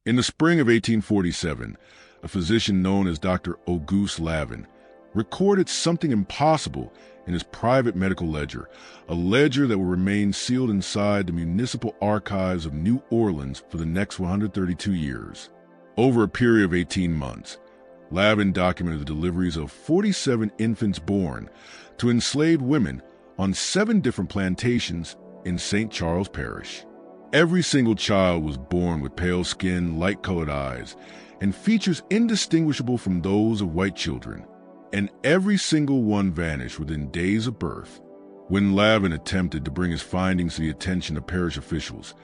In the spring of 1847, a physician known as Dr. Auguste Lavin recorded something impossible in his private medical ledger, a ledger that will remain sealed inside the municipal archives of New Orleans for the next 132 years. Over a period of 18 months, Lavin documented the deliveries of 47 infants born to enslaved women on 7 different plantations in St. Charles Parish. Every single child was born with pale skin, light-colored eyes, and features indistinguishable from those of white children, and every single one vanished within days of birth. When Lavin attempted to bring his findings to the attention of parish officials,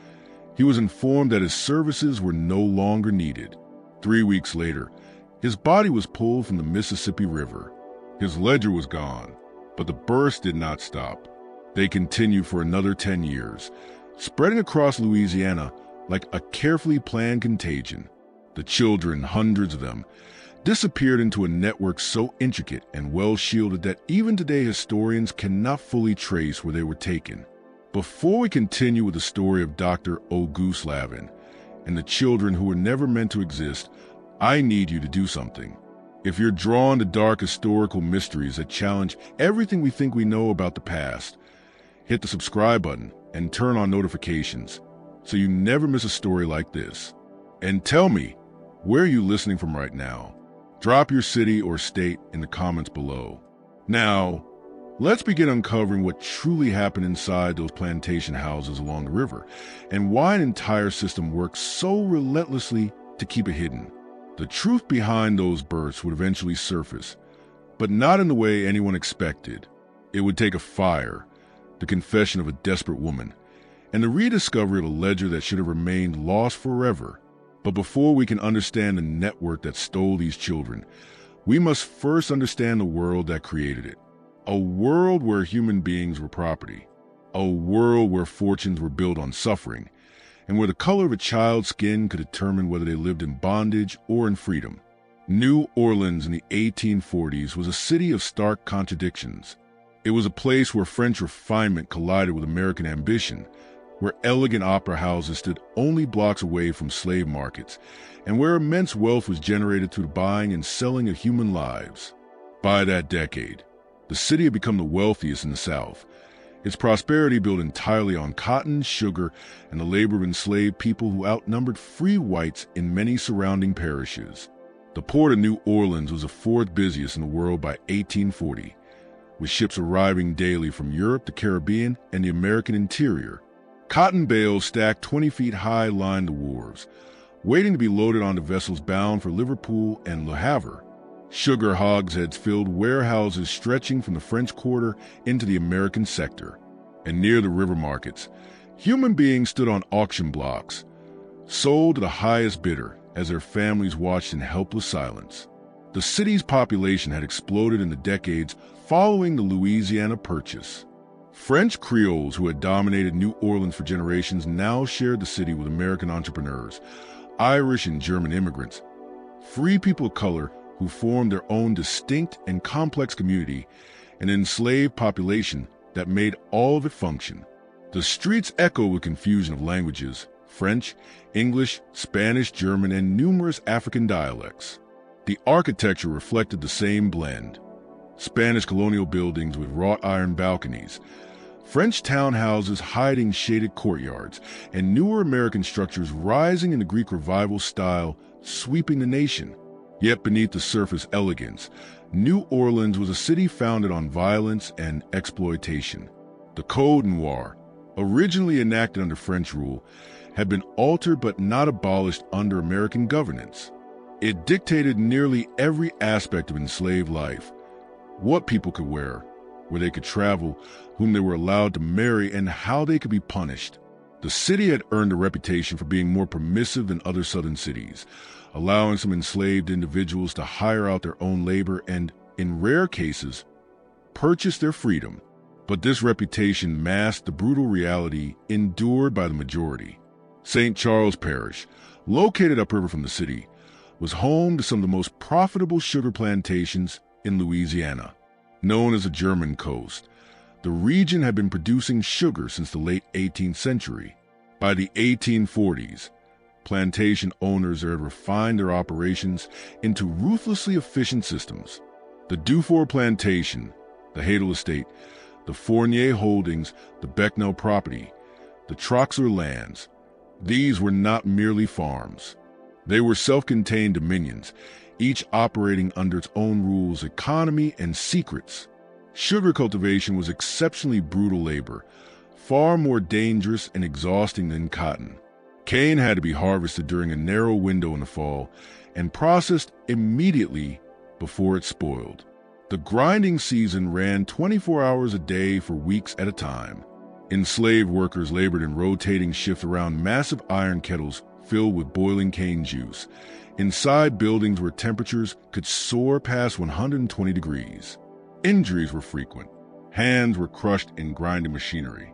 he was informed that his services were no longer needed. 3 weeks later, his body was pulled from the Mississippi River. His ledger was gone, but the births did not stop. They continued for another 10 years, spreading across Louisiana like a carefully planned contagion. The children, hundreds of them, disappeared into a network so intricate and well-shielded that even today historians cannot fully trace where they were taken. Before we continue with the story of Dr. Auguste Lavin and the children who were never meant to exist, I need you to do something. If you're drawn to dark historical mysteries that challenge everything we think we know about the past, hit the subscribe button and turn on notifications so you never miss a story like this. And tell me, where are you listening from right now? Drop your city or state in the comments below. Now, let's begin uncovering what truly happened inside those plantation houses along the river and why an entire system works so relentlessly to keep it hidden. The truth behind those births would eventually surface, but not in the way anyone expected. It would take a fire, the confession of a desperate woman, and the rediscovery of a ledger that should have remained lost forever. But before we can understand the network that stole these children, we must first understand the world that created it. A world where human beings were property. A world where fortunes were built on suffering, and where the color of a child's skin could determine whether they lived in bondage or in freedom. New Orleans in the 1840s was a city of stark contradictions. It was a place where French refinement collided with American ambition, where elegant opera houses stood only blocks away from slave markets, and where immense wealth was generated through the buying and selling of human lives. By that decade, the city had become the wealthiest in the South, its prosperity built entirely on cotton, sugar, and the labor of enslaved people who outnumbered free whites in many surrounding parishes. The port of New Orleans was the 4th busiest in the world by 1840, with ships arriving daily from Europe, the Caribbean, and the American interior. Cotton bales stacked 20 feet high lined the wharves, waiting to be loaded onto vessels bound for Liverpool and Le Havre. Sugar hogsheads filled warehouses stretching from the French Quarter into the American sector. And near the river markets, human beings stood on auction blocks, sold to the highest bidder as their families watched in helpless silence. The city's population had exploded in the decades following the Louisiana Purchase. French Creoles who had dominated New Orleans for generations now shared the city with American entrepreneurs, Irish and German immigrants, free people of color who formed their own distinct and complex community, an enslaved population that made all of it function. The streets echoed with confusion of languages, French, English, Spanish, German, and numerous African dialects. The architecture reflected the same blend. Spanish colonial buildings with wrought iron balconies, French townhouses hiding shaded courtyards, and newer American structures rising in the Greek Revival style, sweeping the nation. Yet beneath the surface elegance, New Orleans was a city founded on violence and exploitation. The Code Noir, originally enacted under French rule, had been altered but not abolished under American governance. It dictated nearly every aspect of enslaved life: what people could wear, where they could travel, whom they were allowed to marry, and how they could be punished. The city had earned a reputation for being more permissive than other southern cities, allowing some enslaved individuals to hire out their own labor and, in rare cases, purchase their freedom. But this reputation masked the brutal reality endured by the majority. St. Charles Parish, located upriver from the city, was home to some of the most profitable sugar plantations in Louisiana. Known as the German Coast, the region had been producing sugar since the late 18th century. By the 1840s, plantation owners had refined their operations into ruthlessly efficient systems. The Dufour Plantation, the Hadel Estate, the Fournier Holdings, the Becknell property, the Troxler lands, these were not merely farms. They were self-contained dominions, each operating under its own rules, economy, and secrets. Sugar cultivation was exceptionally brutal labor, far more dangerous and exhausting than cotton. Cane had to be harvested during a narrow window in the fall and processed immediately before it spoiled. The grinding season ran 24 hours a day for weeks at a time. Enslaved workers labored in rotating shifts around massive iron kettles filled with boiling cane juice, inside buildings where temperatures could soar past 120 degrees. Injuries were frequent. Hands were crushed in grinding machinery.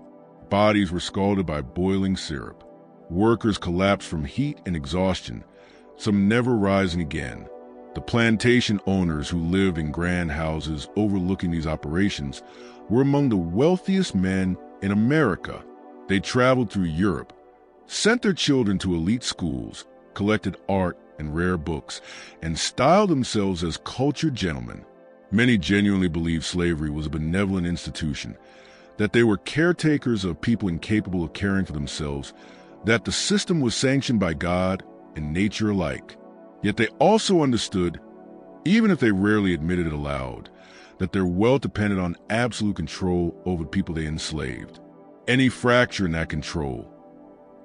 Bodies were scalded by boiling syrup. Workers collapsed from heat and exhaustion, some never rising again. The plantation owners who lived in grand houses overlooking these operations were among the wealthiest men in America. They traveled through Europe, sent their children to elite schools, collected art and rare books, and styled themselves as cultured gentlemen. Many genuinely believed slavery was a benevolent institution, that they were caretakers of people incapable of caring for themselves, that the system was sanctioned by God and nature alike. Yet they also understood, even if they rarely admitted it aloud, that their wealth depended on absolute control over the people they enslaved. Any fracture in that control,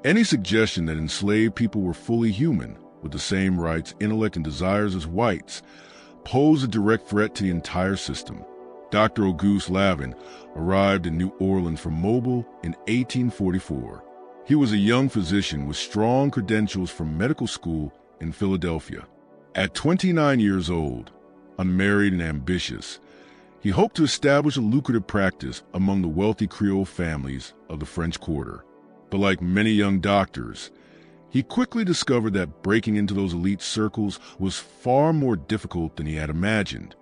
any suggestion that enslaved people were fully human, with the same rights, intellect, and desires as whites, posed a direct threat to the entire system. Dr. Auguste Lavin arrived in New Orleans from Mobile in 1844. He was a young physician with strong credentials from medical school in Philadelphia. At 29 years old, unmarried and ambitious, he hoped to establish a lucrative practice among the wealthy Creole families of the French Quarter. But like many young doctors, he quickly discovered that breaking into those elite circles was far more difficult than he had imagined,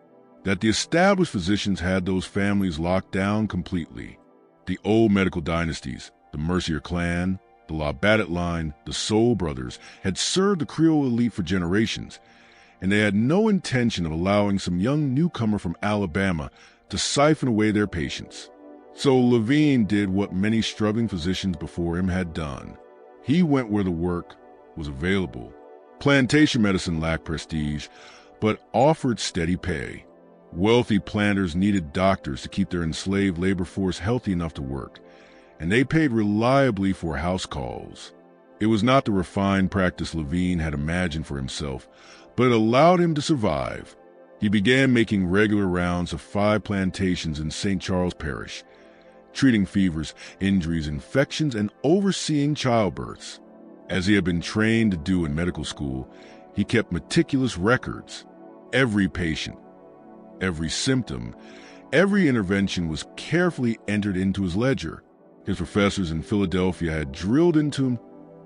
that the established physicians had those families locked down completely. The old medical dynasties, the Mercier clan, the La Battet line, the Soul brothers, had served the Creole elite for generations, and they had no intention of allowing some young newcomer from Alabama to siphon away their patients. So Lavin did what many struggling physicians before him had done. He went where the work was available. Plantation medicine lacked prestige, but offered steady pay. Wealthy planters needed doctors to keep their enslaved labor force healthy enough to work, and they paid reliably for house calls. It was not the refined practice Lavin had imagined for himself, but it allowed him to survive. He began making regular rounds of 5 plantations in St. Charles Parish, treating fevers, injuries, infections, and overseeing childbirths. As he had been trained to do in medical school, he kept meticulous records. Every patient, every symptom, every intervention was carefully entered into his ledger. His professors in Philadelphia had drilled into him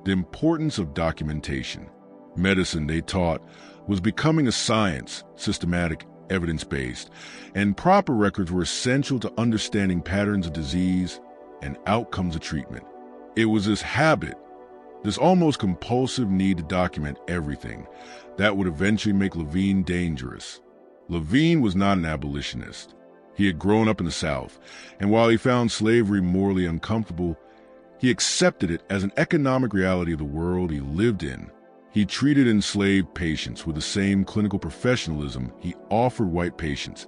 the importance of documentation. Medicine, they taught, was becoming a science, systematic, evidence-based, and proper records were essential to understanding patterns of disease and outcomes of treatment. It was this habit, this almost compulsive need to document everything, that would eventually make Lavin dangerous. Lavin was not an abolitionist. He had grown up in the South, and while he found slavery morally uncomfortable, he accepted it as an economic reality of the world he lived in. He treated enslaved patients with the same clinical professionalism he offered white patients,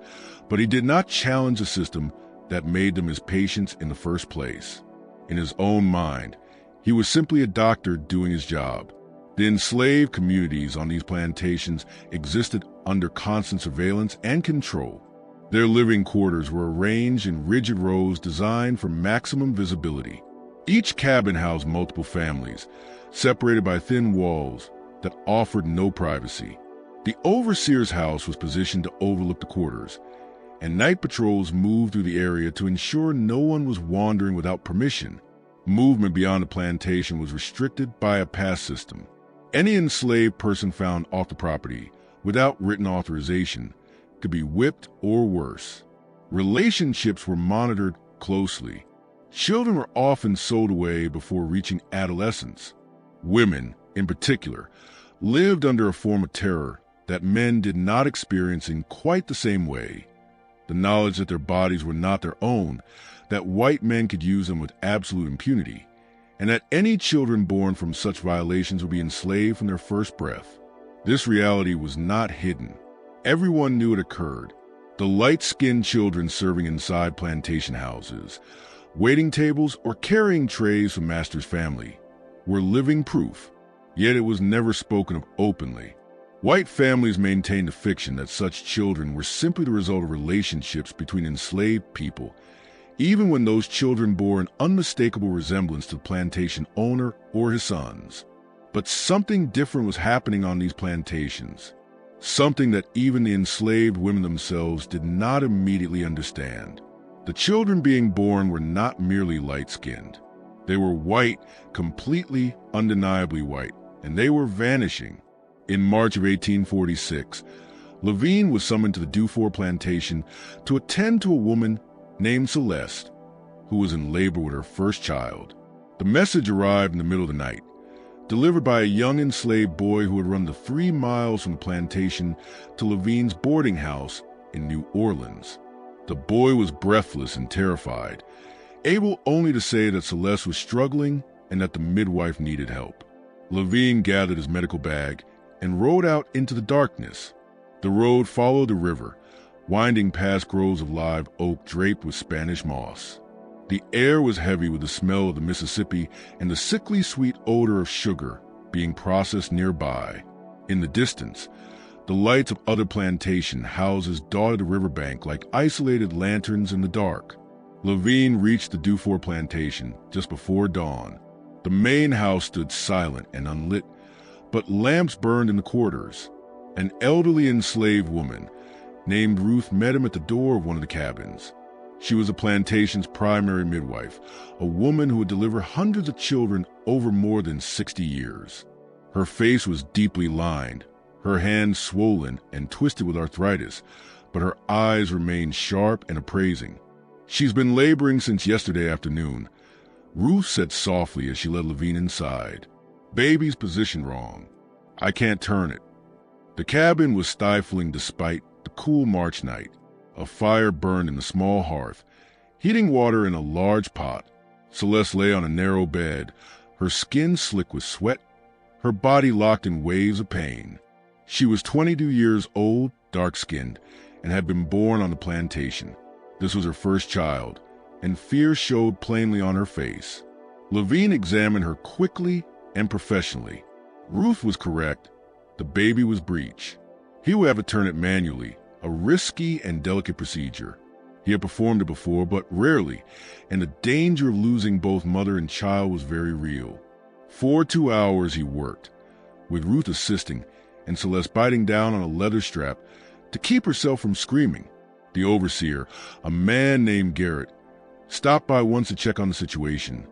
but he did not challenge the system that made them his patients in the first place. In his own mind, he was simply a doctor doing his job. The enslaved communities on these plantations existed under constant surveillance and control. Their living quarters were arranged in rigid rows designed for maximum visibility. Each cabin housed multiple families, separated by thin walls that offered no privacy. The overseer's house was positioned to overlook the quarters, and night patrols moved through the area to ensure no one was wandering without permission. Movement beyond the plantation was restricted by a pass system. Any enslaved person found off the property without written authorization could be whipped or worse. Relationships were monitored closely. Children were often sold away before reaching adolescence. Women, in particular, lived under a form of terror that men did not experience in quite the same way. The knowledge that their bodies were not their own, that white men could use them with absolute impunity, and that any children born from such violations would be enslaved from their first breath. This reality was not hidden. Everyone knew it occurred. The light-skinned children serving inside plantation houses, waiting tables, or carrying trays from master's family were living proof, yet it was never spoken of openly. White families maintained a fiction that such children were simply the result of relationships between enslaved people, even when those children bore an unmistakable resemblance to the plantation owner or his sons. But something different was happening on these plantations, something that even the enslaved women themselves did not immediately understand. The children being born were not merely light-skinned. They were white, completely, undeniably white, and they were vanishing. In March of 1846, Levine was summoned to the Dufour plantation to attend to a woman named Celeste, who was in labor with her first child. The message arrived in the middle of the night, delivered by a young enslaved boy who had run the 3 miles from the plantation to Levine's boarding house in New Orleans. The boy was breathless and terrified, able only to say that Celeste was struggling and that the midwife needed help. Levine gathered his medical bag and rode out into the darkness. The road followed the river, winding past groves of live oak draped with Spanish moss. The air was heavy with the smell of the Mississippi and the sickly sweet odor of sugar being processed nearby. In the distance, the lights of other plantation houses dotted the riverbank like isolated lanterns in the dark. Levine reached the Dufour plantation just before dawn. The main house stood silent and unlit, but lamps burned in the quarters. An elderly enslaved woman named Ruth met him at the door of one of the cabins. She was the plantation's primary midwife, a woman who had delivered hundreds of children over more than 60 years. Her face was deeply lined, her hands swollen and twisted with arthritis, but her eyes remained sharp and appraising. "She's been laboring since yesterday afternoon," Ruth said softly as she led Levine inside. "Baby's positioned wrong. I can't turn it." The cabin was stifling despite the cool March night. A fire burned in the small hearth, heating water in a large pot. Celeste lay on a narrow bed, her skin slick with sweat, her body locked in waves of pain. She was 22 years old, dark-skinned, and had been born on the plantation. This was her first child, and fear showed plainly on her face. Levine examined her quickly and professionally. Ruth was correct. The baby was breech. He would have to turn it manually, a risky and delicate procedure. He had performed it before, but rarely, and the danger of losing both mother and child was very real. For 2 hours he worked, with Ruth assisting and Celeste biting down on a leather strap to keep herself from screaming. The overseer, a man named Garrett, stopped by once to check on the situation,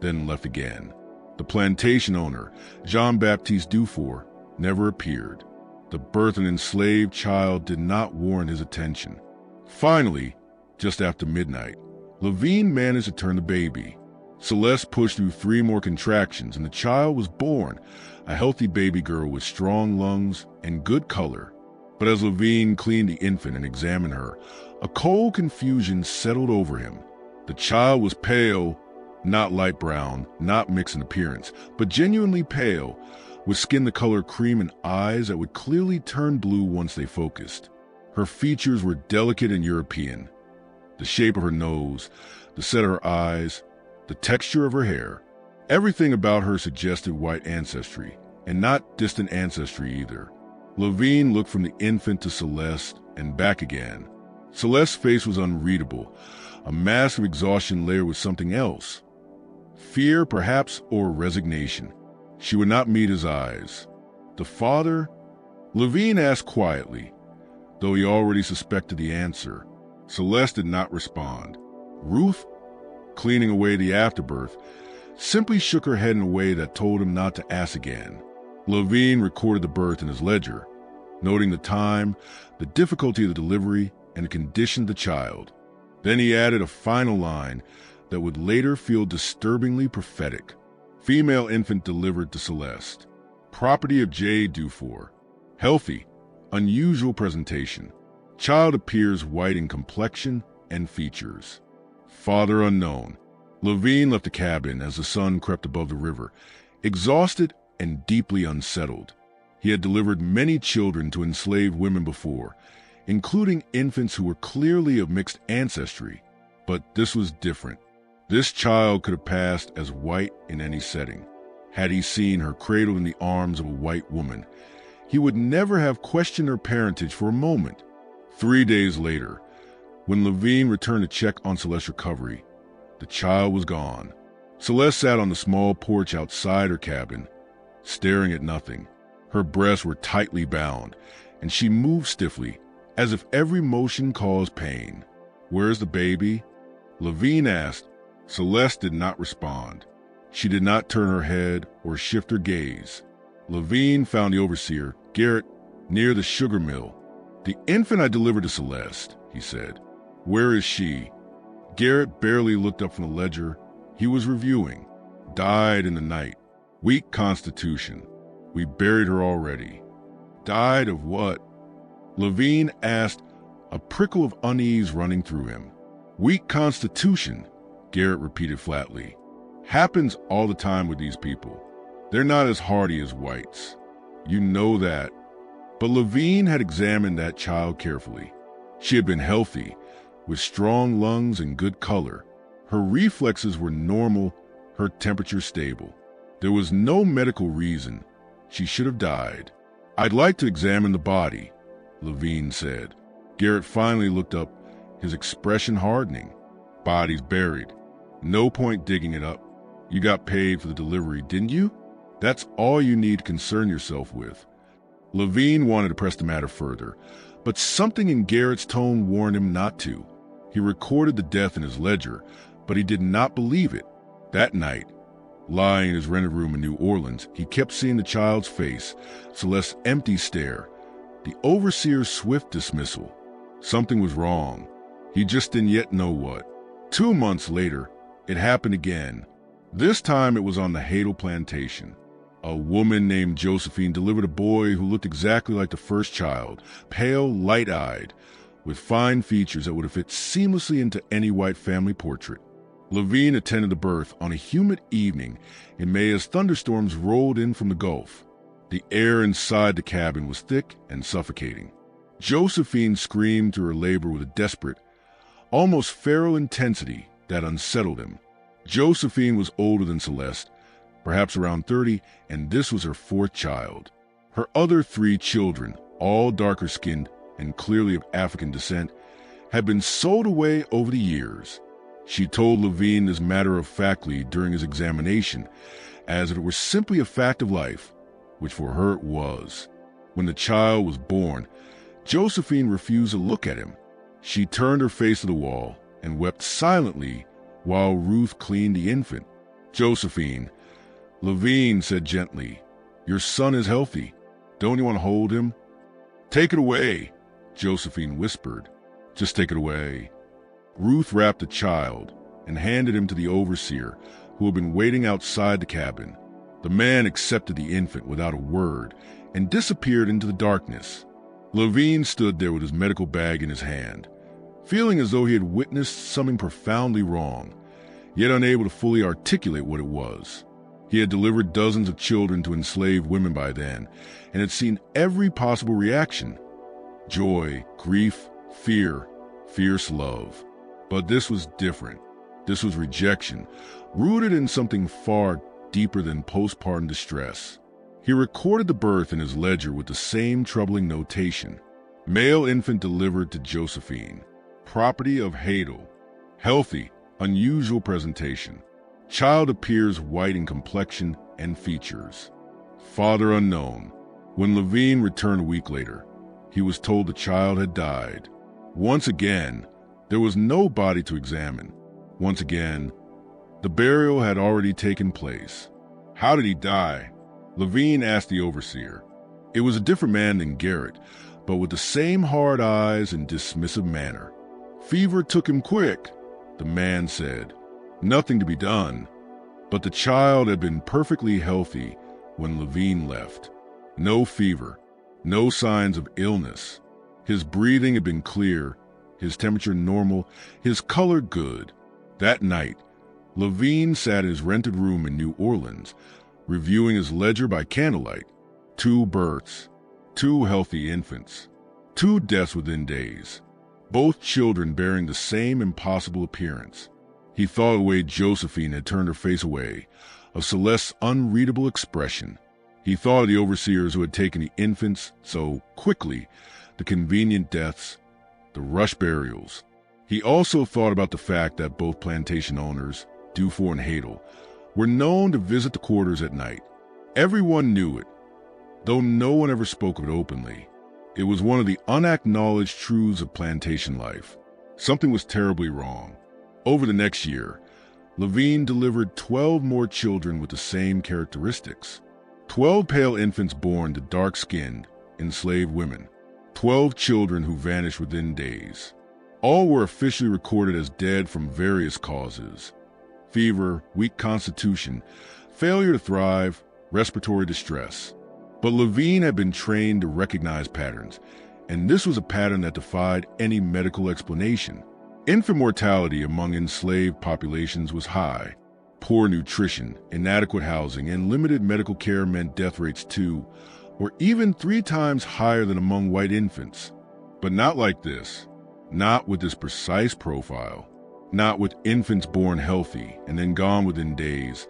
then left again. The plantation owner, Jean-Baptiste Dufour, never appeared. The birth of an enslaved child did not warrant his attention. Finally, just after midnight, Levine managed to turn the baby. Celeste pushed through 3 more contractions, and the child was born, a healthy baby girl with strong lungs and good color. But as Levine cleaned the infant and examined her, a cold confusion settled over him. The child was pale, not light brown, not mixed in appearance, but genuinely pale, with skin the color cream and eyes that would clearly turn blue once they focused. Her features were delicate and European. The shape of her nose, the set of her eyes, the texture of her hair. Everything about her suggested white ancestry, and not distant ancestry either. Levine looked from the infant to Celeste and back again. Celeste's face was unreadable, a mask of exhaustion layered with something else. Fear, perhaps, or resignation. She would not meet his eyes. The father? Levine asked quietly, though he already suspected the answer. Celeste did not respond. Ruth, cleaning away the afterbirth, simply shook her head in a way that told him not to ask again. Levine recorded the birth in his ledger, noting the time, the difficulty of the delivery, and the condition of the child. Then he added a final line that would later feel disturbingly prophetic. Female infant delivered to Celeste. Property of J. Dufour. Healthy, unusual presentation. Child appears white in complexion and features. Father unknown. Levine left the cabin as the sun crept above the river, exhausted and deeply unsettled. He had delivered many children to enslaved women before, including infants who were clearly of mixed ancestry. But this was different. This child could have passed as white in any setting. Had he seen her cradled in the arms of a white woman, he would never have questioned her parentage for a moment. 3 days later, when Levine returned to check on Celeste's recovery, the child was gone. Celeste sat on the small porch outside her cabin, staring at nothing. Her breasts were tightly bound, and she moved stiffly, as if every motion caused pain. "Where's the baby?" Levine asked. Celeste did not respond. She did not turn her head or shift her gaze. Levine found the overseer, Garrett, near the sugar mill. "The infant I delivered to Celeste," he said. "Where is she?" Garrett barely looked up from the ledger he was reviewing. "Died in the night. Weak constitution. We buried her already." "Died of what?" Levine asked, a prickle of unease running through him. "Weak constitution," Garrett repeated flatly. "Happens all the time with these people. They're not as hardy as whites. You know that." But Levine had examined that child carefully. She had been healthy, with strong lungs and good color. Her reflexes were normal, her temperature stable. There was no medical reason she should have died. "I'd like to examine the body," Levine said. Garrett finally looked up, his expression hardening. "Body's buried. No point digging it up. You got paid for the delivery, didn't you? That's all you need to concern yourself with." Levine wanted to press the matter further, but something in Garrett's tone warned him not to. He recorded the death in his ledger, but he did not believe it. That night, lying in his rented room in New Orleans, he kept seeing the child's face, Celeste's empty stare, the overseer's swift dismissal. Something was wrong. He just didn't yet know what. 2 months later, it happened again. This time it was on the Hadel plantation. A woman named Josephine delivered a boy who looked exactly like the first child, pale, light-eyed, with fine features that would have fit seamlessly into any white family portrait. Levine attended the birth on a humid evening in May as thunderstorms rolled in from the Gulf. The air inside the cabin was thick and suffocating. Josephine screamed through her labor with a desperate, almost feral intensity that unsettled him. Josephine was older than Celeste, perhaps around 30, and this was her 4th child. Her other 3 children, all darker-skinned and clearly of African descent, had been sold away over the years. She told Levine this matter-of-factly during his examination, as if it were simply a fact of life, which for her it was. When the child was born, Josephine refused to look at him. She turned her face to the wall and wept silently while Ruth cleaned the infant. "Josephine," Levine said gently, "your son is healthy. Don't you want to hold him?" "Take it away," Josephine whispered. "Just take it away." Ruth wrapped the child and handed him to the overseer, who had been waiting outside the cabin. The man accepted the infant without a word and disappeared into the darkness. Levine stood there with his medical bag in his hand, feeling as though he had witnessed something profoundly wrong, yet unable to fully articulate what it was. He had delivered dozens of children to enslaved women by then, and had seen every possible reaction: joy, grief, fear, fierce love. But this was different. This was rejection, rooted in something far deeper than postpartum distress. He recorded the birth in his ledger with the same troubling notation: male infant delivered to Josephine. Property of Hadel. Healthy, unusual presentation. Child appears white in complexion and features. Father unknown. When Levine returned a week later, he was told the child had died. Once again, there was no body to examine. Once again, the burial had already taken place. How did he die? Levine asked the overseer. It was a different man than Garrett, but with the same hard eyes and dismissive manner. Fever took him quick, the man said. Nothing to be done. But the child had been perfectly healthy when Levine left. No fever, no signs of illness. His breathing had been clear, his temperature normal, his color good. That night, Levine sat in his rented room in New Orleans, reviewing his ledger by candlelight. 2 births, 2 healthy infants, 2 deaths within days, both children bearing the same impossible appearance. He thought of the way Josephine had turned her face away, of Celeste's unreadable expression. He thought of the overseers who had taken the infants so quickly, the convenient deaths, the rush burials. He also thought about the fact that both plantation owners, Dufour and Hadel, were known to visit the quarters at night. Everyone knew it, though no one ever spoke of it openly. It was one of the unacknowledged truths of plantation life. Something was terribly wrong. Over the next year, Levine delivered 12 more children with the same characteristics. 12 pale infants born to dark-skinned, enslaved women. 12 children who vanished within days. All were officially recorded as dead from various causes: fever, weak constitution, failure to thrive, respiratory distress. But Levine had been trained to recognize patterns, and this was a pattern that defied any medical explanation. Infant mortality among enslaved populations was high. Poor nutrition, inadequate housing, and limited medical care meant death rates 2 or even 3 times higher than among white infants. But not like this. Not with this precise profile. Not with infants born healthy and then gone within days,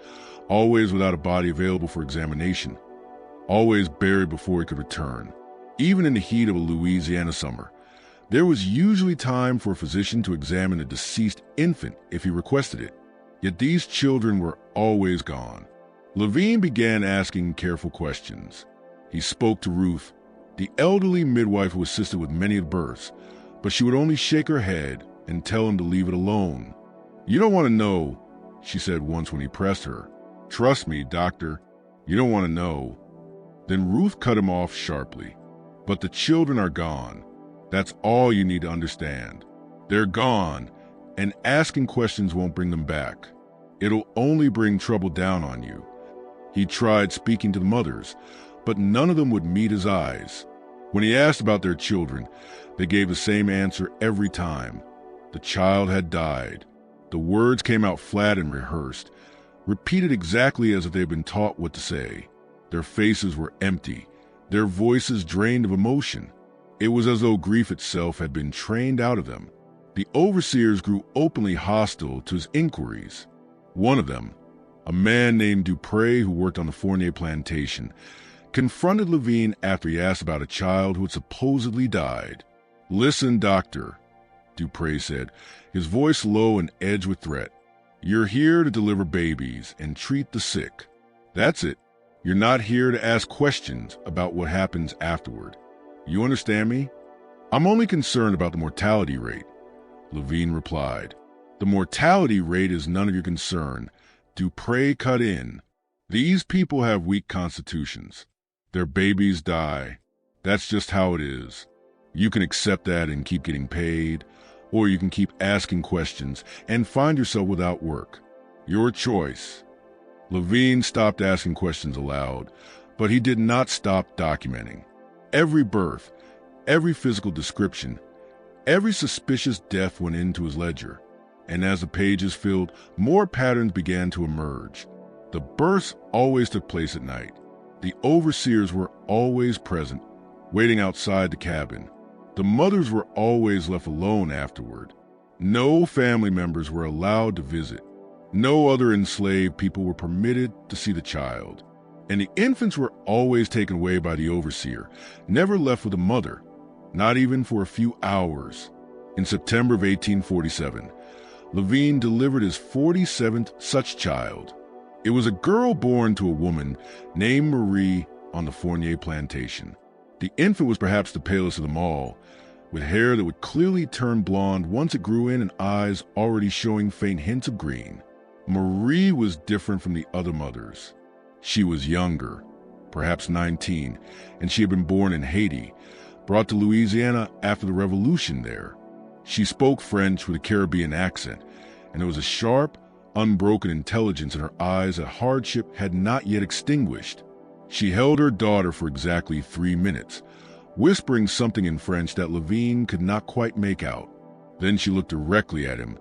always without a body available for examination, always buried before he could return. Even in the heat of a Louisiana summer, there was usually time for a physician to examine a deceased infant if he requested it. Yet these children were always gone. Levine began asking careful questions. He spoke to Ruth, the elderly midwife who assisted with many of the births, but she would only shake her head and tell him to leave it alone. "You don't want to know," she said once when he pressed her. "Trust me, doctor, you don't want to know." Then Ruth cut him off sharply. "But the children are gone. That's all you need to understand. They're gone, and asking questions won't bring them back. It'll only bring trouble down on you." He tried speaking to the mothers, but none of them would meet his eyes. When he asked about their children, they gave the same answer every time. The child had died. The words came out flat and rehearsed, repeated exactly as if they had been taught what to say. Their faces were empty, their voices drained of emotion. It was as though grief itself had been trained out of them. The overseers grew openly hostile to his inquiries. One of them, a man named Dupré who worked on the Fournier plantation, confronted Levine after he asked about a child who had supposedly died. "Listen, doctor," Dupré said, his voice low and edged with threat. "You're here to deliver babies and treat the sick. That's it. You're not here to ask questions about what happens afterward. You understand me?" "I'm only concerned about the mortality rate," Levine replied. "The mortality rate is none of your concern," Dupré cut in. "These people have weak constitutions. Their babies die. That's just how it is. You can accept that and keep getting paid, or you can keep asking questions and find yourself without work. Your choice." Levine stopped asking questions aloud, but he did not stop documenting. Every birth, every physical description, every suspicious death went into his ledger, and as the pages filled, more patterns began to emerge. The births always took place at night. The overseers were always present, waiting outside the cabin. The mothers were always left alone afterward. No family members were allowed to visit. No other enslaved people were permitted to see the child. And the infants were always taken away by the overseer, never left with a mother, not even for a few hours. In September of 1847, Levine delivered his 47th such child. It was a girl born to a woman named Marie on the Fournier plantation. The infant was perhaps the palest of them all, with hair that would clearly turn blonde once it grew in and eyes already showing faint hints of green. Marie was different from the other mothers. She was younger, perhaps 19, and she had been born in Haiti, brought to Louisiana after the revolution there. She spoke French with a Caribbean accent, and there was a sharp, unbroken intelligence in her eyes that hardship had not yet extinguished. She held her daughter for exactly 3 minutes, whispering something in French that Levine could not quite make out. Then she looked directly at him,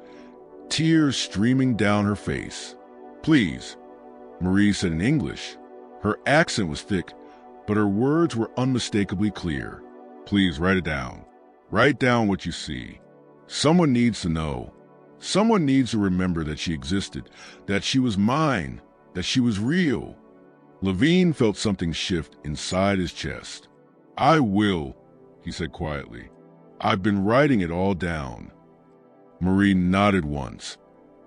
tears streaming down her face. "Please," Marie said in English. Her accent was thick, but her words were unmistakably clear. "Please write it down. Write down what you see. Someone needs to know. Someone needs to remember that she existed, that she was mine, that she was real." Levine felt something shift inside his chest. "I will," he said quietly. "I've been writing it all down." Marie nodded once,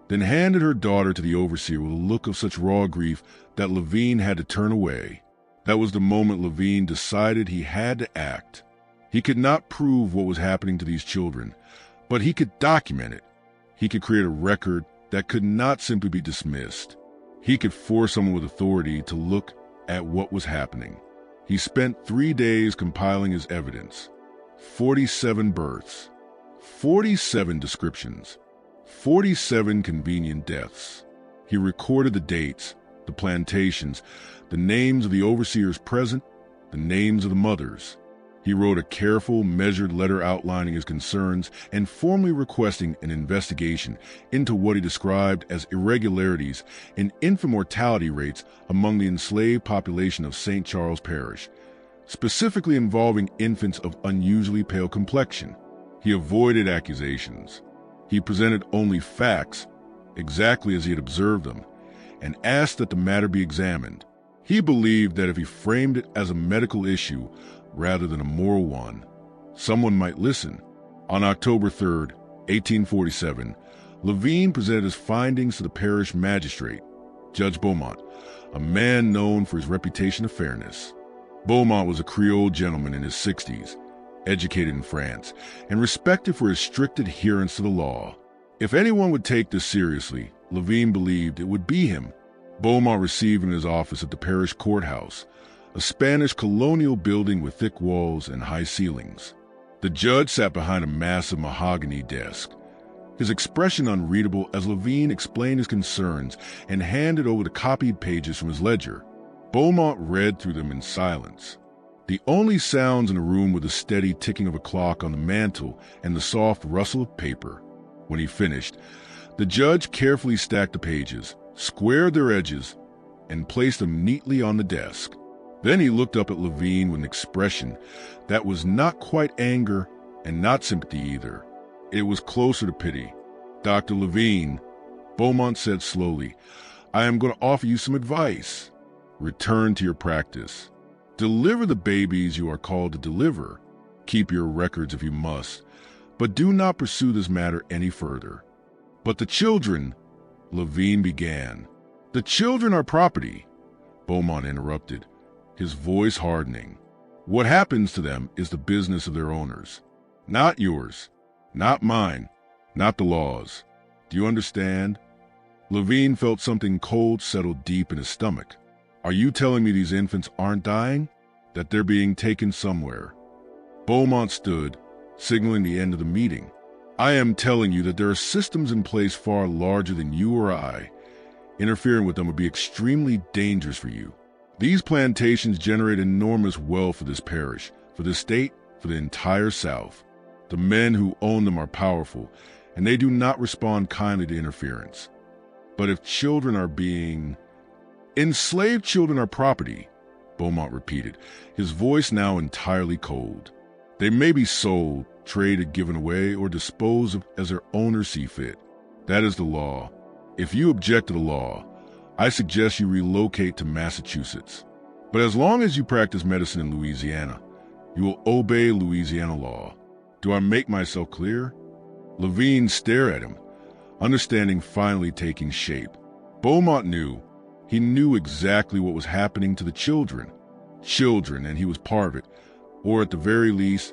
then handed her daughter to the overseer with a look of such raw grief that Levine had to turn away. That was the moment Levine decided he had to act. He could not prove what was happening to these children, but he could document it. He could create a record that could not simply be dismissed. He could force someone with authority to look at what was happening. He spent 3 days compiling his evidence. 47 births, 47 descriptions, 47 convenient deaths. He recorded the dates, the plantations, the names of the overseers present, the names of the mothers. He wrote a careful, measured letter outlining his concerns and formally requesting an investigation into what he described as irregularities in infant mortality rates among the enslaved population of St. Charles Parish, specifically involving infants of unusually pale complexion. He avoided accusations. He presented only facts, exactly as he had observed them, and asked that the matter be examined. He believed that if he framed it as a medical issue rather than a moral one, someone might listen. On October 3rd, 1847, Levine presented his findings to the parish magistrate, Judge Beaumont, a man known for his reputation of fairness. Beaumont was a Creole gentleman in his 60s, educated in France, and respected for his strict adherence to the law. If anyone would take this seriously, Levine believed it would be him. Beaumont received in his office at the parish courthouse, a Spanish colonial building with thick walls and high ceilings. The judge sat behind a massive mahogany desk, his expression unreadable as Levine explained his concerns and handed over the copied pages from his ledger. Beaumont read through them in silence. The only sounds in the room were the steady ticking of a clock on the mantel and the soft rustle of paper. When he finished, the judge carefully stacked the pages, squared their edges, and placed them neatly on the desk. Then he looked up at Levine with an expression that was not quite anger and not sympathy either. It was closer to pity. "Dr. Levine," Beaumont said slowly, "I am going to offer you some advice. Return to your practice. Deliver the babies you are called to deliver. Keep your records if you must, but do not pursue this matter any further." "But the children," Levine began. "The children are property," Beaumont interrupted, his voice hardening. "What happens to them is the business of their owners. Not yours, not mine, not the laws. Do you understand?" Levine felt something cold settle deep in his stomach. "Are you telling me these infants aren't dying? That they're being taken somewhere?" Beaumont stood, signaling the end of the meeting. "I am telling you that there are systems in place far larger than you or I. Interfering with them would be extremely dangerous for you. These plantations generate enormous wealth for this parish, for the state, for the entire South. The men who own them are powerful, and they do not respond kindly to interference. But if children are being... Enslaved children are property," Beaumont repeated, his voice now entirely cold. "They may be sold, traded, given away, or disposed of as their owners see fit. That is the law. If you object to the law, I suggest you relocate to Massachusetts. But as long as you practice medicine in Louisiana, you will obey Louisiana law. Do I make myself clear?" Levine stared at him, understanding finally taking shape. Beaumont knew. He knew exactly what was happening to the children. Children, and he was part of it. Or at the very least,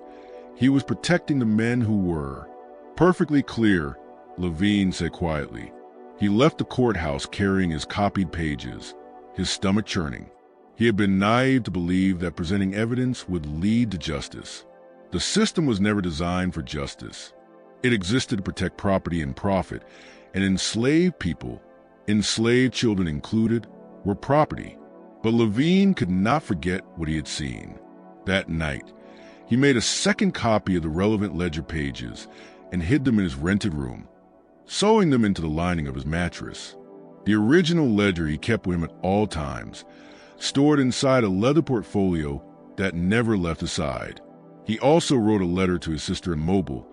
he was protecting the men who were. "Perfectly clear," Levine said quietly. He left the courthouse carrying his copied pages, his stomach churning. He had been naive to believe that presenting evidence would lead to justice. The system was never designed for justice. It existed to protect property and profit, and enslaved people, enslaved children included, were property. But Levine could not forget what he had seen. That night, he made a second copy of the relevant ledger pages and hid them in his rented room, sewing them into the lining of his mattress. The original ledger he kept with him at all times, stored inside a leather portfolio that never left his side. He also wrote a letter to his sister in Mobile,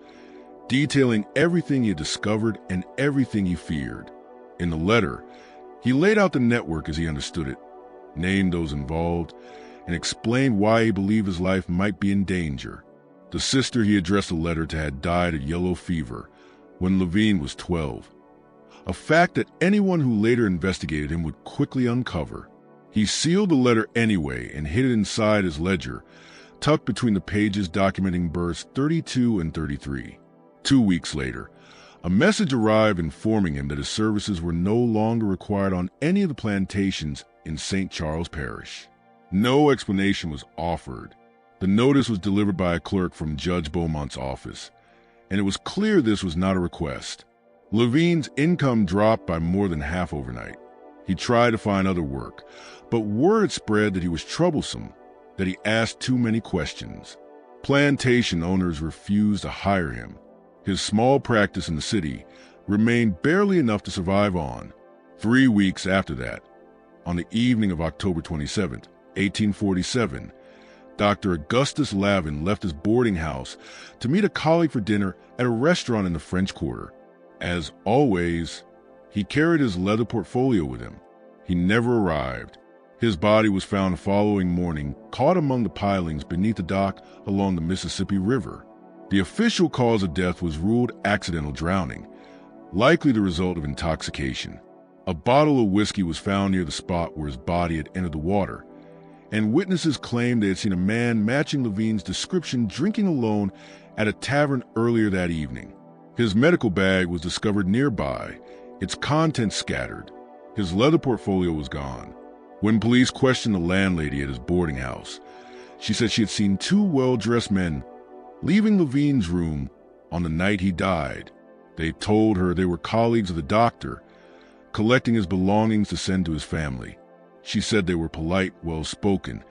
detailing everything he had discovered and everything he feared. In the letter, he laid out the network as he understood it, named those involved, and explained why he believed his life might be in danger. The sister he addressed the letter to had died of yellow fever when Levine was 12, a fact that anyone who later investigated him would quickly uncover. He sealed the letter anyway and hid it inside his ledger, tucked between the pages documenting births 32 and 33. 2 weeks later, a message arrived informing him that his services were no longer required on any of the plantations in St. Charles Parish. No explanation was offered. The notice was delivered by a clerk from Judge Beaumont's office, and it was clear this was not a request. Levine's income dropped by more than half overnight. He tried to find other work, but word spread that he was troublesome, that he asked too many questions. Plantation owners refused to hire him. His small practice in the city remained barely enough to survive on. 3 weeks after that, on the evening of October 27, 1847, Dr. Augustus Lavin left his boarding house to meet a colleague for dinner at a restaurant in the French Quarter. As always, he carried his leather portfolio with him. He never arrived. His body was found the following morning, caught among the pilings beneath the dock along the Mississippi River. The official cause of death was ruled accidental drowning, likely the result of intoxication. A bottle of whiskey was found near the spot where his body had entered the water, and witnesses claimed they had seen a man matching Levine's description drinking alone at a tavern earlier that evening. His medical bag was discovered nearby, its contents scattered. His leather portfolio was gone. When police questioned the landlady at his boarding house, she said she had seen 2 well-dressed men leaving Levine's room on the night he died. They told her they were colleagues of the doctor, collecting his belongings to send to his family. She said they were polite, well-spoken,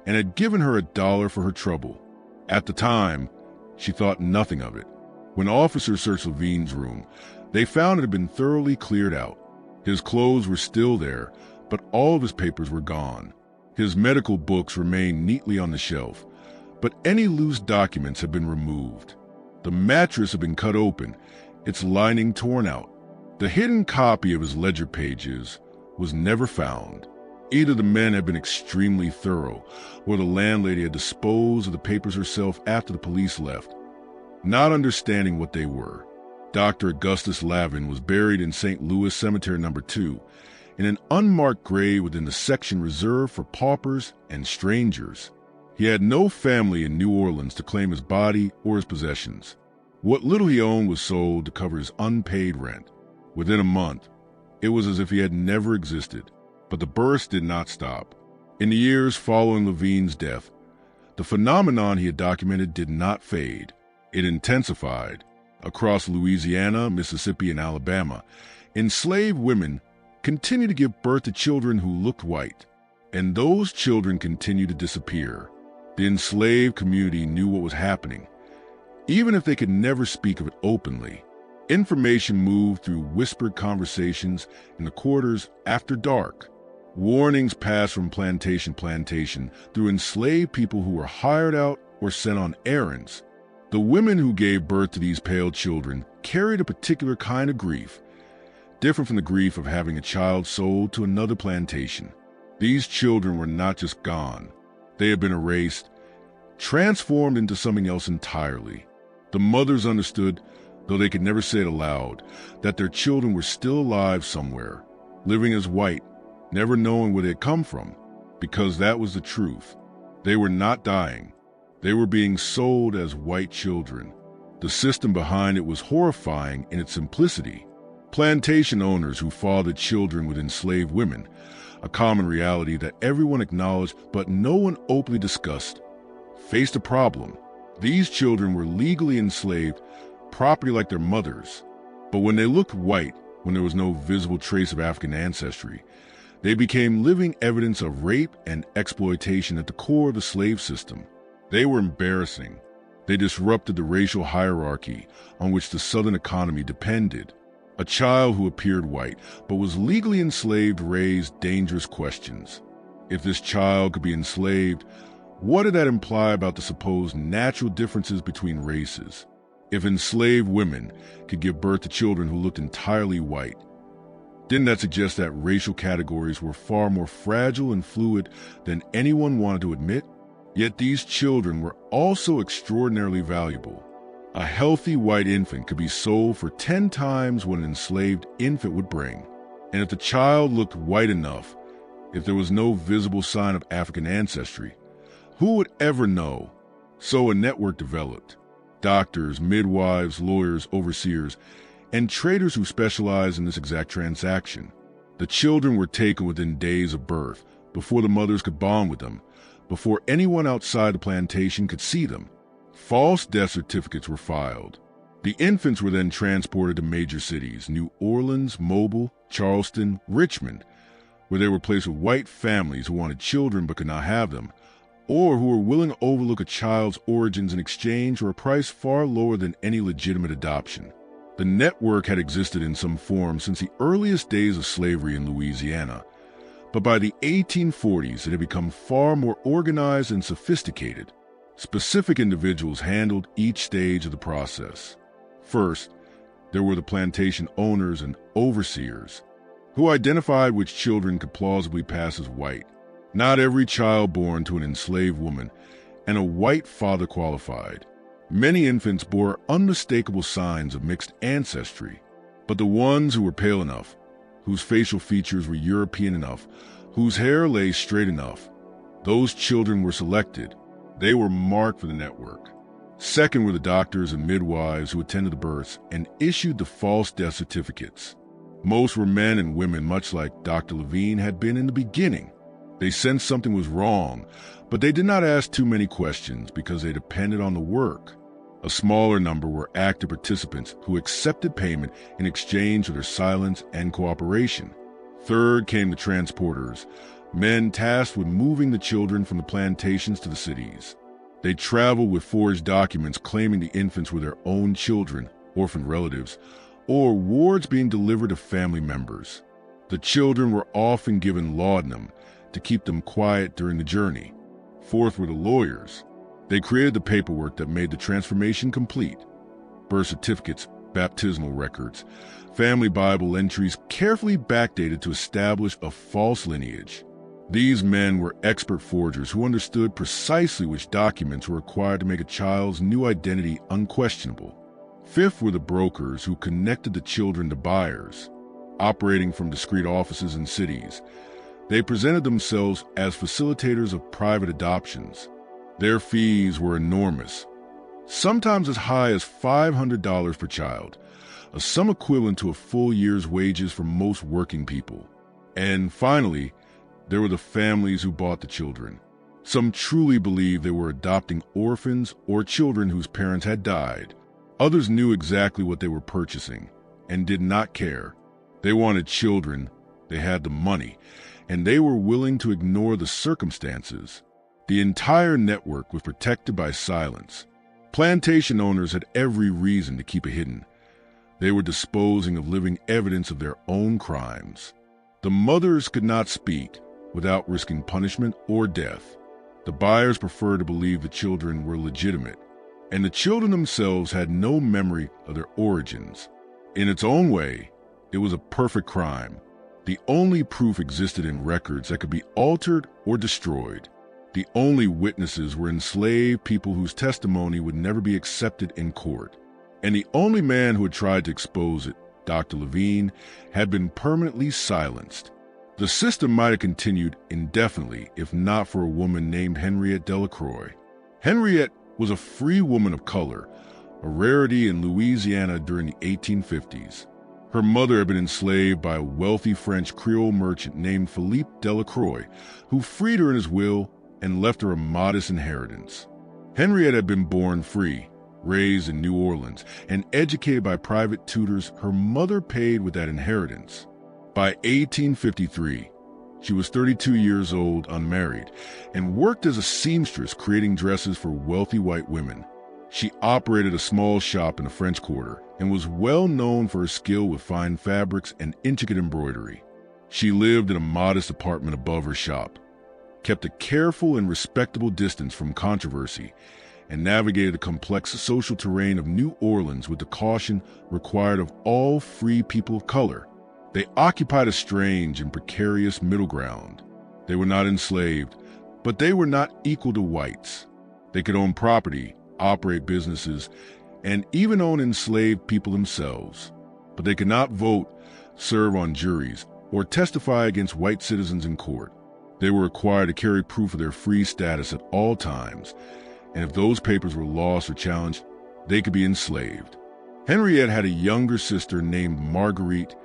and had given her $1 for her trouble. At the time, she thought nothing of it. When officers searched Levine's room, they found it had been thoroughly cleared out. His clothes were still there, but all of his papers were gone. His medical books remained neatly on the shelf, but any loose documents had been removed. The mattress had been cut open, its lining torn out. The hidden copy of his ledger pages was never found. Either the men had been extremely thorough, or the landlady had disposed of the papers herself after the police left. Not understanding what they were, Dr. Augustus Lavin was buried in St. Louis Cemetery No. 2 in an unmarked grave within the section reserved for paupers and strangers. He had no family in New Orleans to claim his body or his possessions. What little he owned was sold to cover his unpaid rent. Within a month, it was as if he had never existed. But the births did not stop. In the years following Levine's death, the phenomenon he had documented did not fade. It intensified. Across Louisiana, Mississippi, and Alabama, enslaved women continued to give birth to children who looked white, and those children continued to disappear. The enslaved community knew what was happening, even if they could never speak of it openly. Information moved through whispered conversations in the quarters after dark. Warnings passed from plantation to plantation through enslaved people who were hired out or sent on errands. The women who gave birth to these pale children carried a particular kind of grief, different from the grief of having a child sold to another plantation. These children were not just gone. They had been erased, transformed into something else entirely. The mothers understood, though they could never say it aloud, that their children were still alive somewhere, living as white, never knowing where they had come from, because that was the truth. They were not dying. They were being sold as white children. The system behind it was horrifying in its simplicity. Plantation owners who fathered children with enslaved women, a common reality that everyone acknowledged but no one openly discussed, faced a problem. These children were legally enslaved, property like their mothers. But when they looked white, when there was no visible trace of African ancestry, They became living evidence of rape and exploitation at the core of the slave system. They were embarrassing. They disrupted the racial hierarchy on which the Southern economy depended. A child who appeared white but was legally enslaved raised dangerous questions. If this child could be enslaved, what did that imply about the supposed natural differences between races? If enslaved women could give birth to children who looked entirely white, didn't that suggest that racial categories were far more fragile and fluid than anyone wanted to admit? Yet these children were also extraordinarily valuable. A healthy white infant could be sold for 10 times what an enslaved infant would bring. And if the child looked white enough, if there was no visible sign of African ancestry, who would ever know? So a network developed. Doctors, midwives, lawyers, overseers, and traders who specialized in this exact transaction. The children were taken within days of birth, before the mothers could bond with them, before anyone outside the plantation could see them. False death certificates were filed. The infants were then transported to major cities, New Orleans, Mobile, Charleston, Richmond, where they were placed with white families who wanted children but could not have them, or who were willing to overlook a child's origins in exchange for a price far lower than any legitimate adoption. The network had existed in some form since the earliest days of slavery in Louisiana, but by the 1840s it had become far more organized and sophisticated. Specific individuals handled each stage of the process. First, there were the plantation owners and overseers, who identified which children could plausibly pass as white. Not every child born to an enslaved woman and a white father qualified. Many infants bore unmistakable signs of mixed ancestry, but the ones who were pale enough, whose facial features were European enough, whose hair lay straight enough, those children were selected. They were marked for the network. Second were the doctors and midwives who attended the births and issued the false death certificates. Most were men and women, much like Dr. Levine had been in the beginning. They sensed something was wrong, but they did not ask too many questions because they depended on the work. A smaller number were active participants who accepted payment in exchange for their silence and cooperation. Third came the transporters, men tasked with moving the children from the plantations to the cities. They traveled with forged documents claiming the infants were their own children, orphaned relatives, or wards being delivered to family members. The children were often given laudanum to keep them quiet during the journey. Fourth were the lawyers. They created the paperwork that made the transformation complete. Birth certificates, baptismal records, family Bible entries carefully backdated to establish a false lineage. These men were expert forgers who understood precisely which documents were required to make a child's new identity unquestionable. Fifth were the brokers who connected the children to buyers. Operating from discreet offices in cities, they presented themselves as facilitators of private adoptions. Their fees were enormous, sometimes as high as $500 per child, a sum equivalent to a full year's wages for most working people. And finally, there were the families who bought the children. Some truly believed they were adopting orphans or children whose parents had died. Others knew exactly what they were purchasing and did not care. They wanted children, they had the money, and they were willing to ignore the circumstances. The entire network was protected by silence. Plantation owners had every reason to keep it hidden. They were disposing of living evidence of their own crimes. The mothers could not speak without risking punishment or death. The buyers preferred to believe the children were legitimate, and the children themselves had no memory of their origins. In its own way, it was a perfect crime. The only proof existed in records that could be altered or destroyed. The only witnesses were enslaved people whose testimony would never be accepted in court. And the only man who had tried to expose it, Dr. Levine, had been permanently silenced. The system might have continued indefinitely if not for a woman named Henriette Delacroix. Henriette was a free woman of color, a rarity in Louisiana during the 1850s. Her mother had been enslaved by a wealthy French Creole merchant named Philippe Delacroix, who freed her in his will and left her a modest inheritance. Henriette had been born free, raised in New Orleans, and educated by private tutors her mother paid with that inheritance. By 1853, She was 32 years old, unmarried, and worked as a seamstress creating dresses for wealthy white women. She operated a small shop in the French Quarter and was well known for her skill with fine fabrics and intricate embroidery. She lived in a modest apartment above her shop, kept a careful and respectable distance from controversy, and navigated the complex social terrain of New Orleans with the caution required of all free people of color. They occupied a strange and precarious middle ground. They were not enslaved, but they were not equal to whites. They could own property, operate businesses, and even own enslaved people themselves. But they could not vote, serve on juries, or testify against white citizens in court. They were required to carry proof of their free status at all times, and if those papers were lost or challenged, they could be enslaved. Henriette had a younger sister named Marguerite,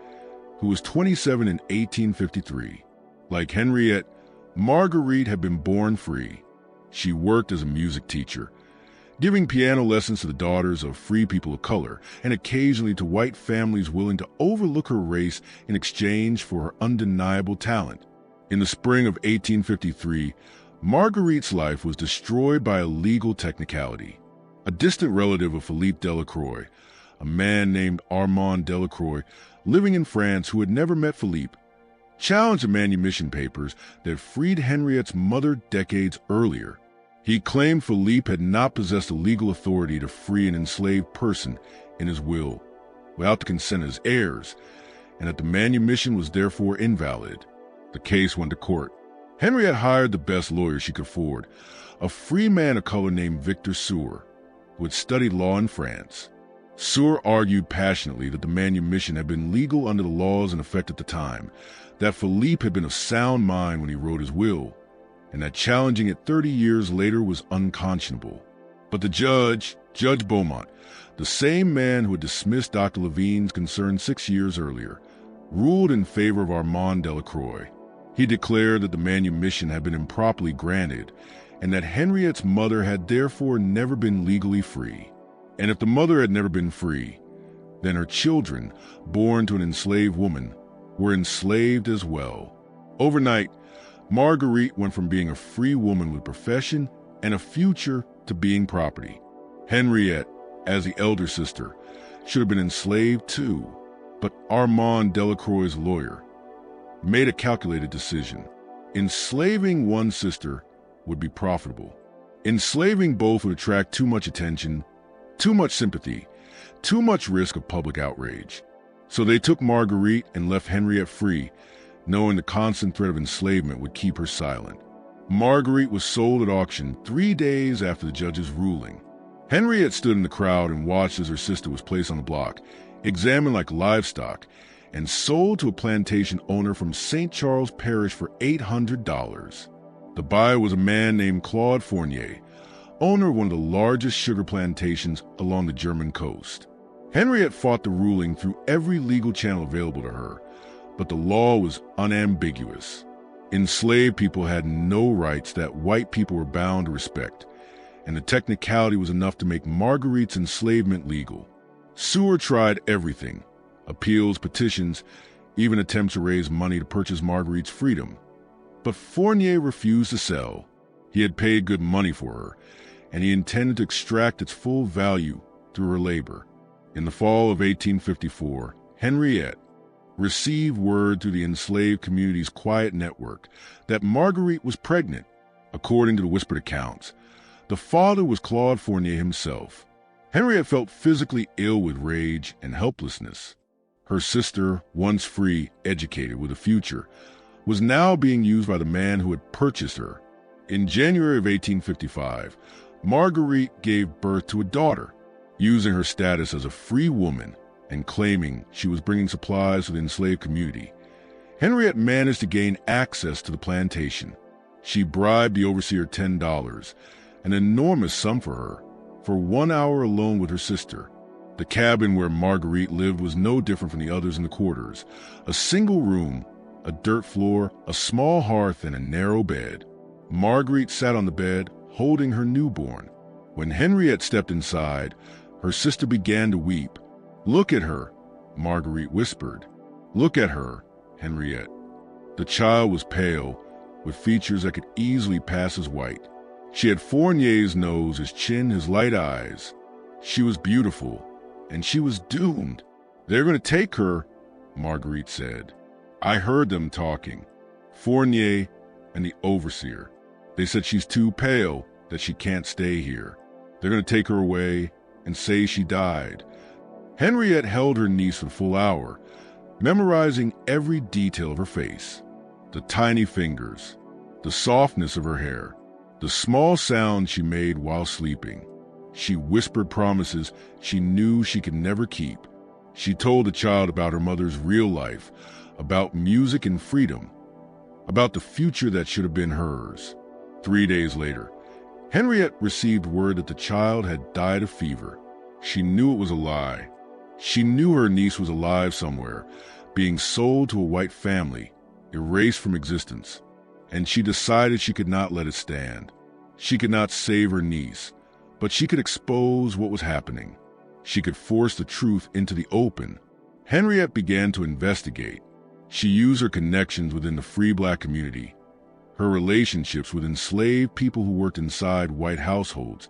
who was 27 in 1853. Like Henriette, Marguerite had been born free. She worked as a music teacher, giving piano lessons to the daughters of free people of color, and occasionally to white families willing to overlook her race in exchange for her undeniable talent. In the spring of 1853, Marguerite's life was destroyed by a legal technicality. A distant relative of Philippe Delacroix, a man named Armand Delacroix, living in France who had never met Philippe, challenged the manumission papers that freed Henriette's mother decades earlier. He claimed Philippe had not possessed the legal authority to free an enslaved person in his will, without the consent of his heirs, and that the manumission was therefore invalid. The case went to court. Henriette hired the best lawyer she could afford, a free man of color named Victor Seur, who had studied law in France. Seur argued passionately that the manumission had been legal under the laws in effect at the time, that Philippe had been of sound mind when he wrote his will, and that challenging it 30 years later was unconscionable. But the judge, Judge Beaumont, the same man who had dismissed Dr. Levine's concern 6 years earlier, ruled in favor of Armand Delacroix. He declared that the manumission had been improperly granted, and that Henriette's mother had therefore never been legally free. And if the mother had never been free, then her children, born to an enslaved woman, were enslaved as well. Overnight, Marguerite went from being a free woman with profession and a future to being property. Henriette, as the elder sister, should have been enslaved too, but Armand Delacroix's lawyer made a calculated decision. Enslaving one sister would be profitable. Enslaving both would attract too much attention, too much sympathy, too much risk of public outrage. So they took Marguerite and left Henriette free, knowing the constant threat of enslavement would keep her silent. Marguerite was sold at auction 3 days after the judge's ruling. Henriette stood in the crowd and watched as her sister was placed on the block, examined like livestock, and sold to a plantation owner from St. Charles Parish for $800. The buyer was a man named Claude Fournier, owner of one of the largest sugar plantations along the German coast. Henriette fought the ruling through every legal channel available to her, but the law was unambiguous. Enslaved people had no rights that white people were bound to respect, and the technicality was enough to make Marguerite's enslavement legal. Seur tried everything: appeals, petitions, even attempts to raise money to purchase Marguerite's freedom. But Fournier refused to sell. He had paid good money for her, and he intended to extract its full value through her labor. In the fall of 1854, Henriette received word through the enslaved community's quiet network that Marguerite was pregnant. According to the whispered accounts, the father was Claude Fournier himself. Henriette felt physically ill with rage and helplessness. Her sister, once free, educated, with a future, was now being used by the man who had purchased her. In January of 1855, Marguerite gave birth to a daughter, using her status as a free woman and claiming she was bringing supplies to the enslaved community. Henriette managed to gain access to the plantation. She bribed the overseer $10, an enormous sum for her, for 1 hour alone with her sister. The cabin where Marguerite lived was no different from the others in the quarters: a single room, a dirt floor, a small hearth, and a narrow bed. Marguerite sat on the bed, holding her newborn. When Henriette stepped inside, her sister began to weep. "Look at her," Marguerite whispered. "Look at her, Henriette." The child was pale, with features that could easily pass as white. She had Fournier's nose, his chin, his light eyes. She was beautiful, and she was doomed. "They're going to take her," Marguerite said. "I heard them talking. Fournier and the overseer. They said she's too pale, that she can't stay here. They're going to take her away and say she died." Henriette held her niece for a full hour, memorizing every detail of her face. The tiny fingers, the softness of her hair, the small sounds she made while sleeping. She whispered promises she knew she could never keep. She told the child about her mother's real life, about music and freedom, about the future that should have been hers. 3 days later, Henriette received word that the child had died of fever. She knew it was a lie. She knew her niece was alive somewhere, being sold to a white family, erased from existence. And she decided she could not let it stand. She could not save her niece, but she could expose what was happening. She could force the truth into the open. Henriette began to investigate. She used her connections within the free black community, her relationships with enslaved people who worked inside white households,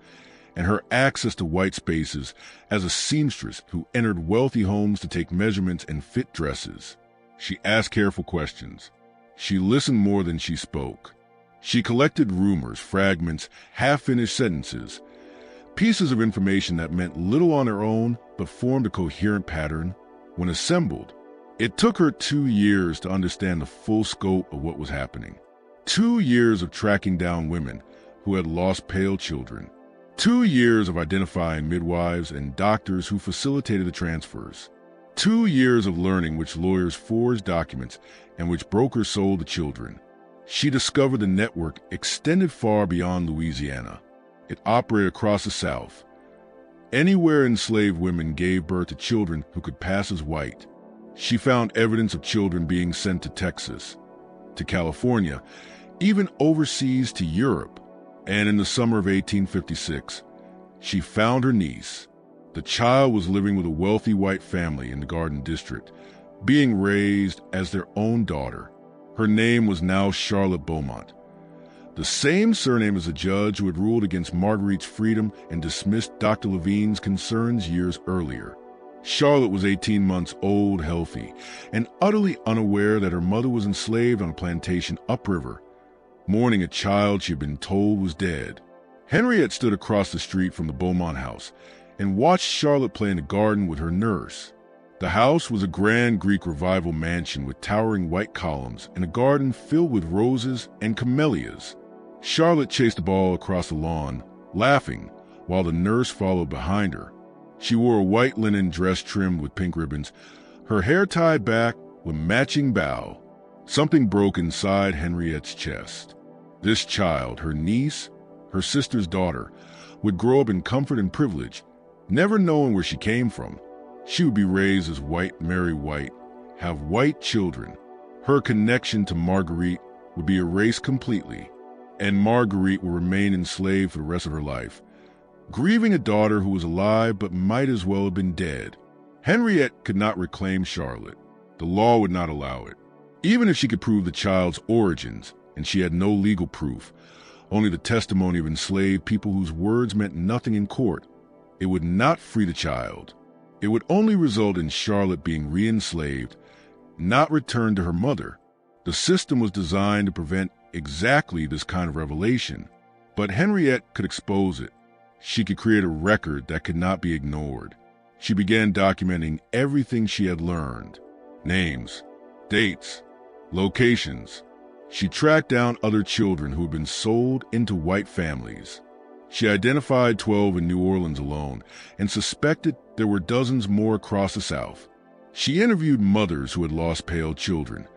and her access to white spaces as a seamstress who entered wealthy homes to take measurements and fit dresses. She asked careful questions. She listened more than she spoke. She collected rumors, fragments, half-finished sentences, pieces of information that meant little on their own but formed a coherent pattern when assembled. It took her 2 years to understand the full scope of what was happening. 2 years of tracking down women who had lost pale children. 2 years of identifying midwives and doctors who facilitated the transfers. 2 years of learning which lawyers forged documents and which brokers sold the children. She discovered the network extended far beyond Louisiana. It operated across the South. Anywhere enslaved women gave birth to children who could pass as white. She found evidence of children being sent to Texas, to California, even overseas to Europe. And in the summer of 1856, she found her niece. The child was living with a wealthy white family in the Garden District, being raised as their own daughter. Her name was now Charlotte Beaumont, the same surname as the judge who had ruled against Marguerite's freedom and dismissed Dr. Levine's concerns years earlier. Charlotte was 18 months old, healthy, and utterly unaware that her mother was enslaved on a plantation upriver, mourning a child she had been told was dead. Henriette stood across the street from the Beaumont house and watched Charlotte play in the garden with her nurse. The house was a grand Greek Revival mansion with towering white columns and a garden filled with roses and camellias. Charlotte chased the ball across the lawn, laughing, while the nurse followed behind her. She wore a white linen dress trimmed with pink ribbons, her hair tied back with matching bow. Something broke inside Henriette's chest. This child, her niece, her sister's daughter, would grow up in comfort and privilege, never knowing where she came from. She would be raised as white Mary White, have white children. Her connection to Marguerite would be erased completely, and Marguerite would remain enslaved for the rest of her life, grieving a daughter who was alive but might as well have been dead. Henriette could not reclaim Charlotte. The law would not allow it. Even if she could prove the child's origins, and she had no legal proof, only the testimony of enslaved people whose words meant nothing in court, it would not free the child. It would only result in Charlotte being re-enslaved, not returned to her mother. The system was designed to prevent exactly this kind of revelation, but Henriette could expose it. She could create a record that could not be ignored. She began documenting everything she had learned: names, dates, locations. She tracked down other children who had been sold into white families. She identified 12 in New Orleans alone and suspected there were dozens more across the South. She interviewed mothers who had lost pale children,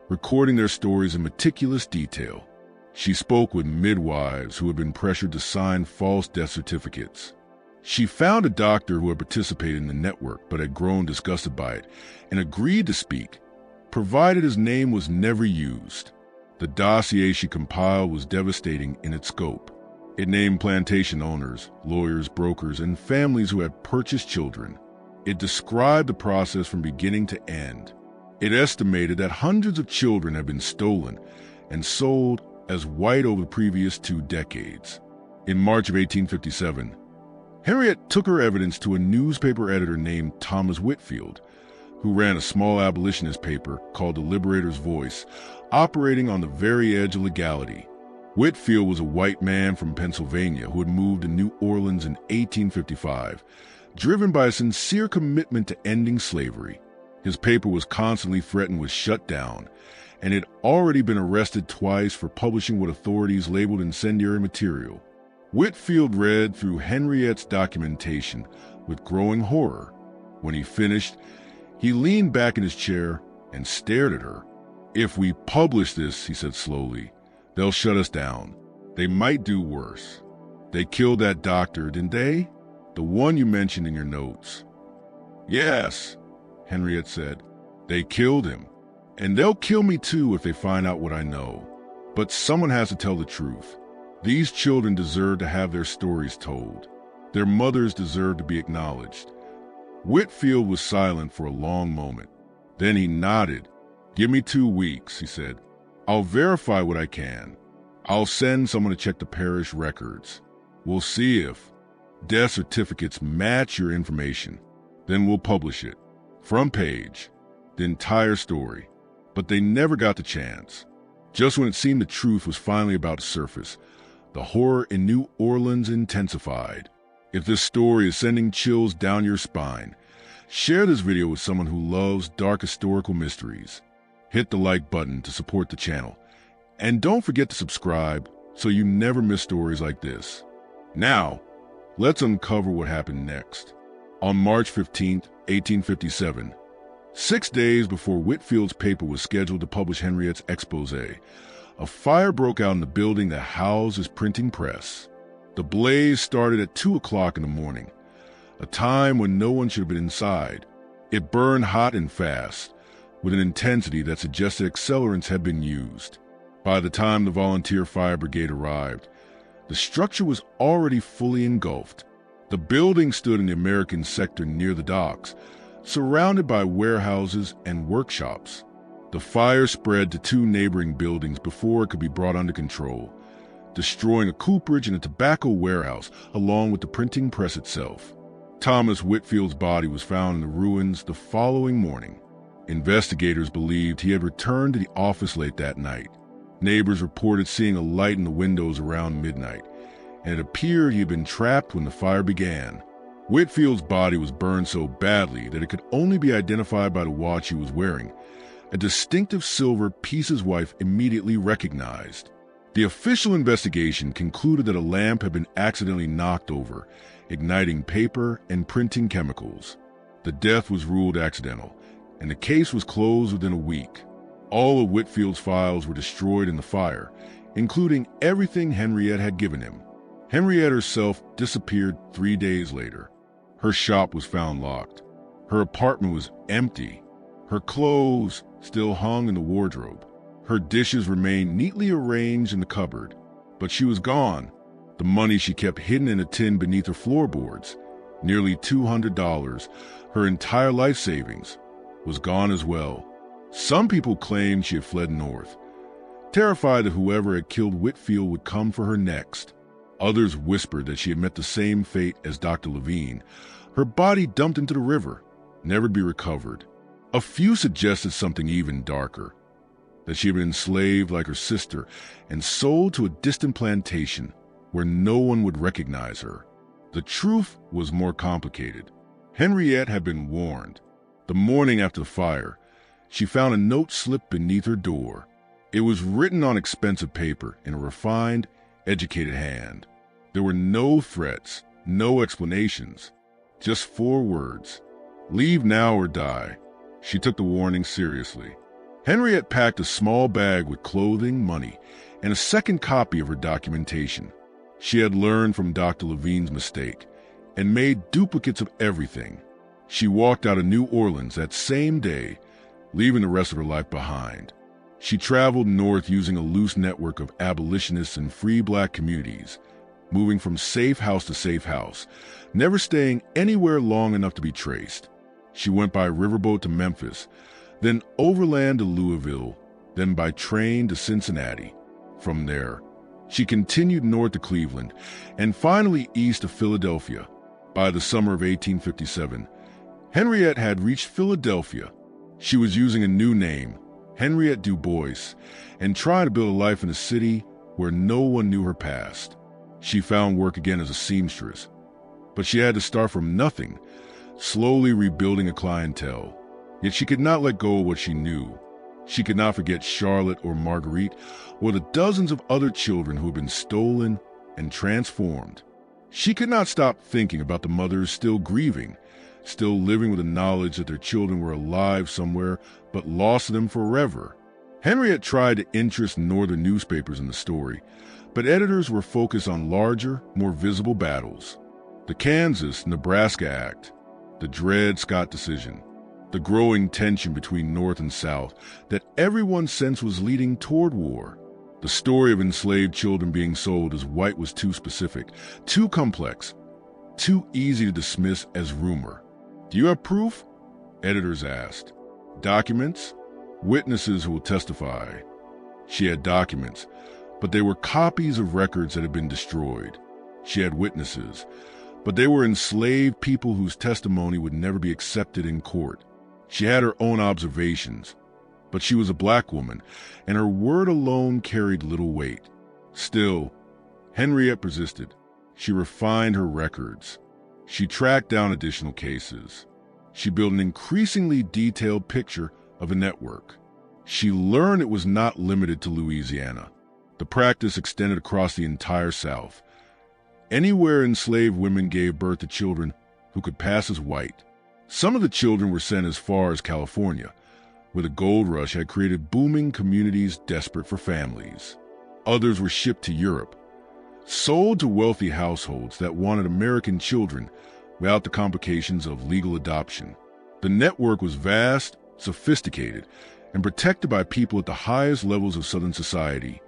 recording their stories in meticulous detail. She spoke with midwives who had been pressured to sign false death certificates. She found a doctor who had participated in the network but had grown disgusted by it and agreed to speak, provided his name was never used. The dossier she compiled was devastating in its scope. It named plantation owners, lawyers, brokers, and families who had purchased children. It described the process from beginning to end. It estimated that hundreds of children had been stolen and sold as white over the previous 2 decades. In March of 1857, Henriette took her evidence to a newspaper editor named Thomas Whitfield, who ran a small abolitionist paper called The Liberator's Voice, operating on the very edge of legality. Whitfield was a white man from Pennsylvania who had moved to New Orleans in 1855, driven by a sincere commitment to ending slavery. His paper was constantly threatened with shutdown, and had already been arrested twice for publishing what authorities labeled incendiary material. Whitfield read through Henriette's documentation with growing horror. When he finished, he leaned back in his chair and stared at her. "If we publish this," he said slowly, "they'll shut us down. They might do worse. They killed that doctor, didn't they? The one you mentioned in your notes." "Yes," Henriette said. "They killed him. And they'll kill me too if they find out what I know. But someone has to tell the truth. These children deserve to have their stories told. Their mothers deserve to be acknowledged." Whitfield was silent for a long moment. Then he nodded. "Give me 2 weeks," he said. "I'll verify what I can. I'll send someone to check the parish records. We'll see if death certificates match your information. Then we'll publish it. Front page. The entire story." But they never got the chance. Just when it seemed the truth was finally about to surface, the horror in New Orleans intensified. If this story is sending chills down your spine, share this video with someone who loves dark historical mysteries. Hit the like button to support the channel. And don't forget to subscribe so you never miss stories like this. Now, let's uncover what happened next. On March 15, 1857, 6 days before Whitfield's paper was scheduled to publish Henriette's expose, a fire broke out in the building that housed his printing press. The blaze started at 2 o'clock in the morning, a time when no one should have been inside. It burned hot and fast, with an intensity that suggested accelerants had been used. By the time the volunteer fire brigade arrived, the structure was already fully engulfed. The building stood in the American sector near the docks, surrounded by warehouses and workshops. The fire spread to 2 neighboring buildings before it could be brought under control, destroying a cooperage and a tobacco warehouse, along with the printing press itself. Thomas Whitfield's body was found in the ruins the following morning. Investigators believed he had returned to the office late that night. Neighbors reported seeing a light in the windows around midnight, and it appeared he had been trapped when the fire began. Whitfield's body was burned so badly that it could only be identified by the watch he was wearing, a distinctive silver piece his wife immediately recognized. The official investigation concluded that a lamp had been accidentally knocked over, igniting paper and printing chemicals. The death was ruled accidental, and the case was closed within a week. All of Whitfield's files were destroyed in the fire, including everything Henriette had given him. Henriette herself disappeared 3 days later. Her shop was found locked. Her apartment was empty. Her clothes still hung in the wardrobe. Her dishes remained neatly arranged in the cupboard. But she was gone. The money she kept hidden in a tin beneath her floorboards, nearly $200, her entire life savings, was gone as well. Some people claimed she had fled north, terrified that whoever had killed Whitfield would come for her next. Others whispered that she had met the same fate as Dr. Levine, her body dumped into the river, never to be recovered. A few suggested something even darker, that she had been enslaved like her sister and sold to a distant plantation where no one would recognize her. The truth was more complicated. Henriette had been warned. The morning after the fire, she found a note slipped beneath her door. It was written on expensive paper in a refined, educated hand. There were no threats, no explanations, just 4 words: "Leave now or die." She took the warning seriously. Henriette packed a small bag with clothing, money, and a second copy of her documentation. She had learned from Dr. Levine's mistake and made duplicates of everything. She walked out of New Orleans that same day, leaving the rest of her life behind. She traveled north using a loose network of abolitionists and free black communities, moving from safe house to safe house, never staying anywhere long enough to be traced. She went by riverboat to Memphis, then overland to Louisville, then by train to Cincinnati. From there, she continued north to Cleveland, and finally east to Philadelphia. By the summer of 1857, Henriette had reached Philadelphia. She was using a new name, Henriette Du Bois, and trying to build a life in a city where no one knew her past. She found work again as a seamstress, but she had to start from nothing, slowly rebuilding a clientele. Yet she could not let go of what she knew. She could not forget Charlotte or Marguerite or the dozens of other children who had been stolen and transformed. She could not stop thinking about the mothers still grieving, still living with the knowledge that their children were alive somewhere but lost them forever. Henriette tried to interest northern newspapers in the story, but editors were focused on larger, more visible battles. The Kansas-Nebraska Act, the Dred Scott decision, the growing tension between North and South that everyone sensed was leading toward war. The story of enslaved children being sold as white was too specific, too complex, too easy to dismiss as rumor. "Do you have proof?" editors asked. "Documents? Witnesses who will testify." She had documents, but they were copies of records that had been destroyed. She had witnesses, but they were enslaved people whose testimony would never be accepted in court. She had her own observations, but she was a black woman, and her word alone carried little weight. Still, Henriette persisted. She refined her records. She tracked down additional cases. She built an increasingly detailed picture of a network. She learned it was not limited to Louisiana. The practice extended across the entire South. Anywhere enslaved women gave birth to children who could pass as white. Some of the children were sent as far as California, where the gold rush had created booming communities desperate for families. Others were shipped to Europe, sold to wealthy households that wanted American children without the complications of legal adoption. The network was vast, sophisticated, and protected by people at the highest levels of Southern society: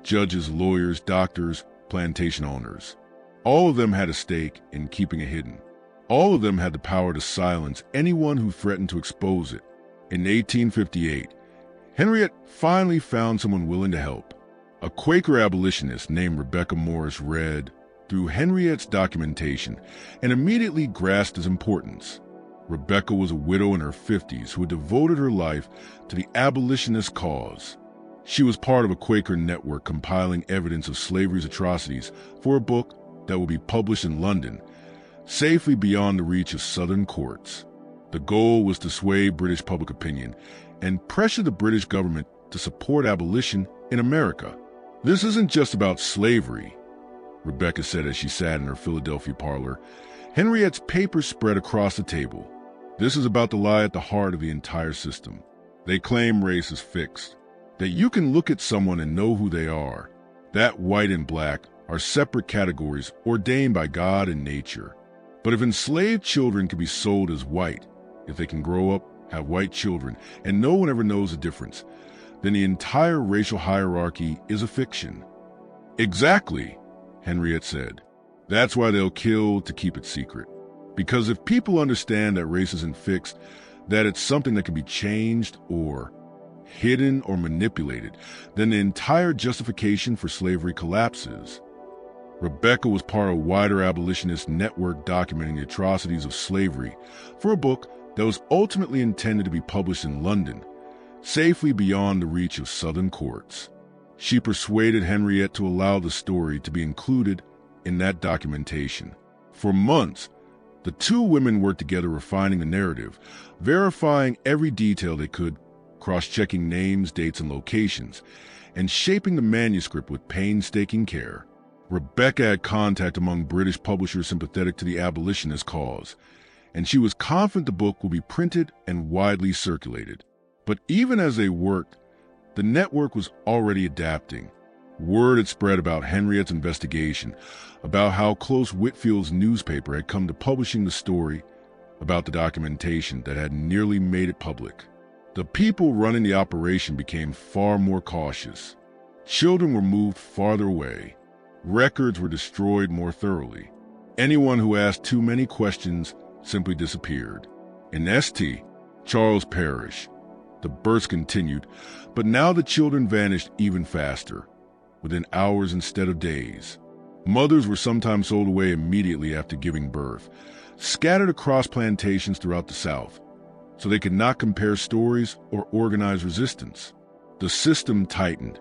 judges, lawyers, doctors, plantation owners. All of them had a stake in keeping it hidden. All of them had the power to silence anyone who threatened to expose it. In 1858, Henriette finally found someone willing to help. A Quaker abolitionist named Rebecca Morris read through Henriette's documentation and immediately grasped its importance. Rebecca was a widow in her 50s who had devoted her life to the abolitionist cause. She was part of a Quaker network compiling evidence of slavery's atrocities for a book that would be published in London, safely beyond the reach of Southern courts. The goal was to sway British public opinion and pressure the British government to support abolition in America. "This isn't just about slavery," Rebecca said as she sat in her Philadelphia parlor. Henriette's papers spread across the table. "This is about the lie at the heart of the entire system. They claim race is fixed, that you can look at someone and know who they are, that white and black are separate categories ordained by God and nature. But if enslaved children can be sold as white, if they can grow up, have white children, and no one ever knows the difference, then the entire racial hierarchy is a fiction." "Exactly," Henriette said. "That's why they'll kill to keep it secret. Because if people understand that race isn't fixed, that it's something that can be changed or hidden or manipulated, then the entire justification for slavery collapses." Rebecca was part of a wider abolitionist network documenting the atrocities of slavery for a book that was ultimately intended to be published in London, safely beyond the reach of Southern courts. She persuaded Henriette to allow the story to be included in that documentation. For months, the two women worked together refining the narrative, verifying every detail they could, cross-checking names, dates, and locations, and shaping the manuscript with painstaking care. Rebecca had contact among British publishers sympathetic to the abolitionist cause, and she was confident the book would be printed and widely circulated. But even as they worked, the network was already adapting. Word had spread about Henriette's investigation, about how close Whitfield's newspaper had come to publishing the story, about the documentation that had nearly made it public. The people running the operation became far more cautious. Children were moved farther away. Records were destroyed more thoroughly. Anyone who asked too many questions simply disappeared. In St. Charles Parish, The births continued, but now the children vanished even faster, within hours instead of days. Mothers were sometimes sold away immediately after giving birth, scattered across plantations throughout the South, so they could not compare stories or organize resistance. The system tightened,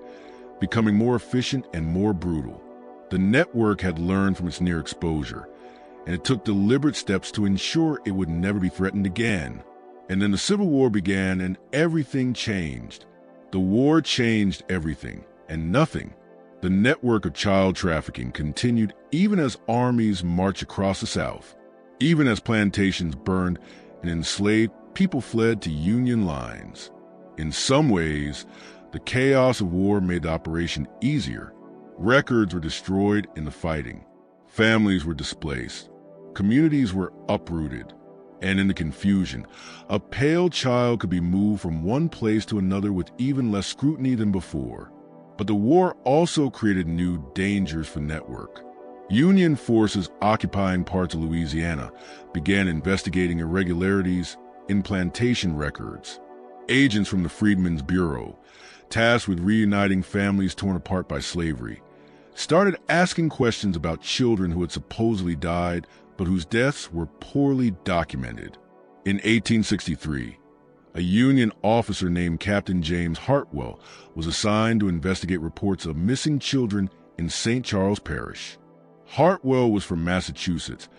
becoming more efficient and more brutal. The network had learned from its near exposure, and it took deliberate steps to ensure it would never be threatened again. And then the Civil War began and everything changed. The war changed everything, and nothing. The network of child trafficking continued even as armies marched across the South. Even as plantations burned and enslaved, people fled to Union lines. In some ways, the chaos of war made the operation easier. Records were destroyed in the fighting. Families were displaced. Communities were uprooted. And in the confusion, a pale child could be moved from one place to another with even less scrutiny than before. But the war also created new dangers for network. Union forces occupying parts of Louisiana began investigating irregularities in plantation records. Agents from the Freedmen's Bureau, tasked with reuniting families torn apart by slavery, started asking questions about children who had supposedly died but whose deaths were poorly documented. In 1863, a Union officer named Captain James Hartwell was assigned to investigate reports of missing children in St. Charles Parish. Hartwell was from Massachusetts,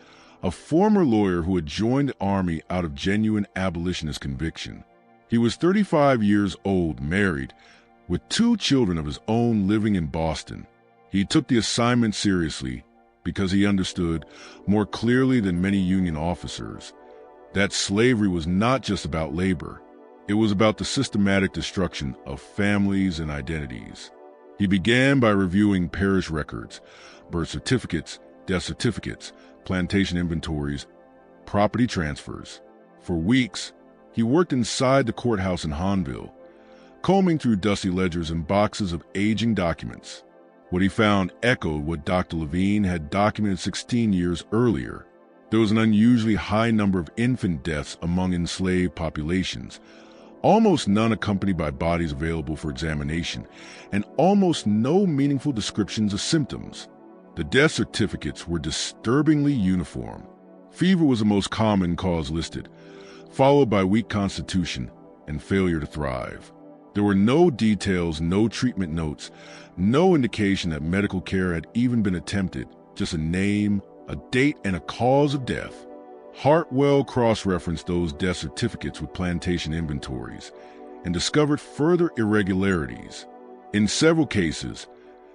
a former lawyer who had joined the Army out of genuine abolitionist conviction. He was 35 years old, married, with 2 children of his own living in Boston. He took the assignment seriously because he understood, more clearly than many Union officers, that slavery was not just about labor. It was about the systematic destruction of families and identities. He began by reviewing parish records, birth certificates, death certificates, plantation inventories, property transfers. For weeks, he worked inside the courthouse in Hahnville, combing through dusty ledgers and boxes of aging documents. What he found echoed what Dr. Levine had documented 16 years earlier. There was an unusually high number of infant deaths among enslaved populations, almost none accompanied by bodies available for examination, and almost no meaningful descriptions of symptoms. The death certificates were disturbingly uniform. Fever was the most common cause listed, followed by weak constitution and failure to thrive. There were no details, no treatment notes, no indication that medical care had even been attempted, just a name, a date, and a cause of death. Hartwell cross-referenced those death certificates with plantation inventories and discovered further irregularities. In several cases,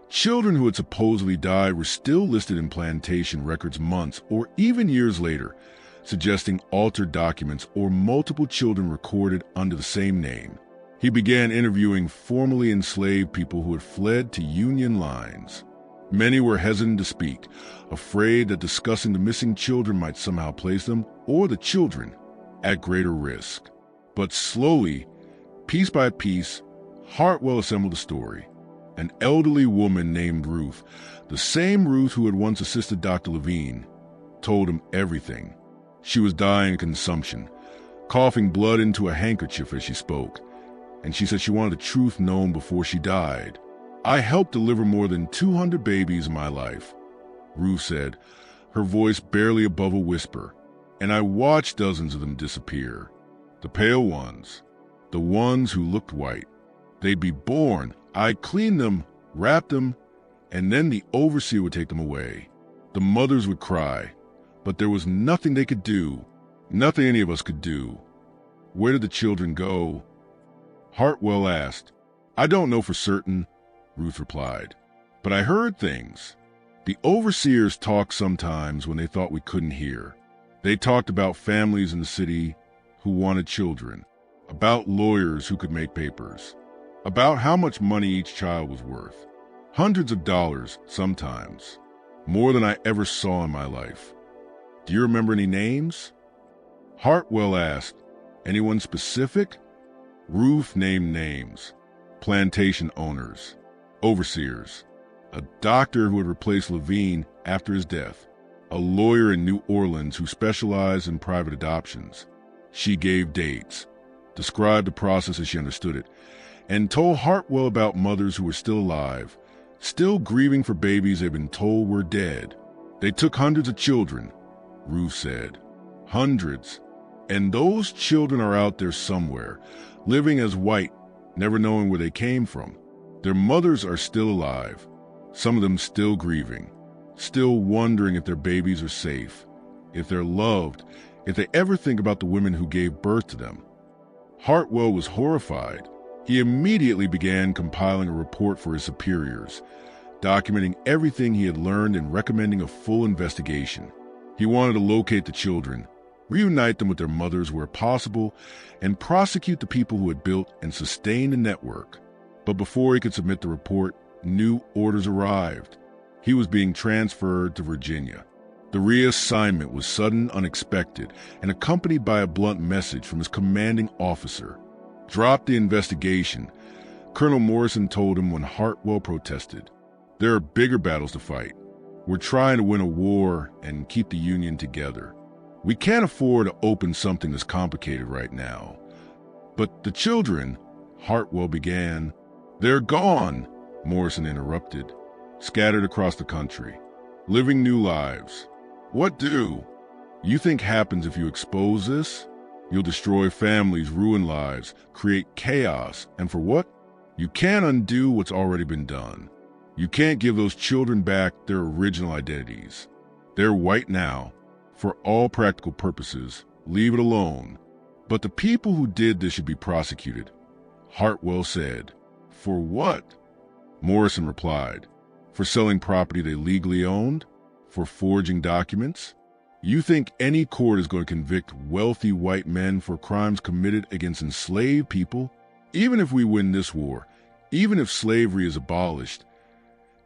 children who had supposedly died were still listed in plantation records months or even years later, suggesting altered documents or multiple children recorded under the same name. He began interviewing formerly enslaved people who had fled to Union lines. Many were hesitant to speak, afraid that discussing the missing children might somehow place them, or the children, at greater risk. But slowly, piece by piece, Hartwell assembled a story. An elderly woman named Ruth, the same Ruth who had once assisted Dr. Levine, told him everything. She was dying of consumption, coughing blood into a handkerchief as she spoke, and she said she wanted the truth known before she died. "I helped deliver more than 200 babies in my life," Ruth said, her voice barely above a whisper, "and I watched dozens of them disappear. The pale ones, the ones who looked white. They'd be born, I'd clean them, wrap them, and then the overseer would take them away. The mothers would cry, but there was nothing they could do, nothing any of us could do. Where did the children go?" Hartwell asked. "I don't know for certain," Ruth replied, "but I heard things. The overseers talked sometimes when they thought we couldn't hear. They talked about families in the city who wanted children, about lawyers who could make papers, about how much money each child was worth. Hundreds of dollars sometimes, more than I ever saw in my life. Do you remember any names?" Hartwell asked. "Anyone specific?" Ruth named names: plantation owners, overseers, a doctor who had replaced Levine after his death, a lawyer in New Orleans who specialized in private adoptions. She gave dates: described the process as she understood it, and told Hartwell about mothers who were still alive, still grieving for babies they'd been told were dead. They took hundreds of children, Ruth said. Hundreds. And those children are out there somewhere, living as white, never knowing where they came from. Their mothers are still alive, some of them still grieving, still wondering if their babies are safe, if they're loved, if they ever think about the women who gave birth to them. Hartwell was horrified. He immediately began compiling a report for his superiors, documenting everything he had learned and recommending a full investigation. He wanted to locate the children, reunite them with their mothers where possible, and prosecute the people who had built and sustained the network. But before he could submit the report, new orders arrived. He was being transferred to Virginia. The reassignment was sudden, unexpected, and accompanied by a blunt message from his commanding officer. Drop the investigation, Colonel Morrison told him when Hartwell protested. There are bigger battles to fight. We're trying to win a war and keep the Union together. We can't afford to open something this complicated right now. But the children, Hartwell began. They're gone, Morrison interrupted, scattered across the country, living new lives. What do you think happens if you expose this? You'll destroy families, ruin lives, create chaos, and for what? You can't undo what's already been done. You can't give those children back their original identities. They're white now. For all practical purposes, leave it alone. But the people who did this should be prosecuted, Hartwell said. For what? Morrison replied. For selling property they legally owned? For forging documents? You think any court is going to convict wealthy white men for crimes committed against enslaved people? Even if we win this war, even if slavery is abolished,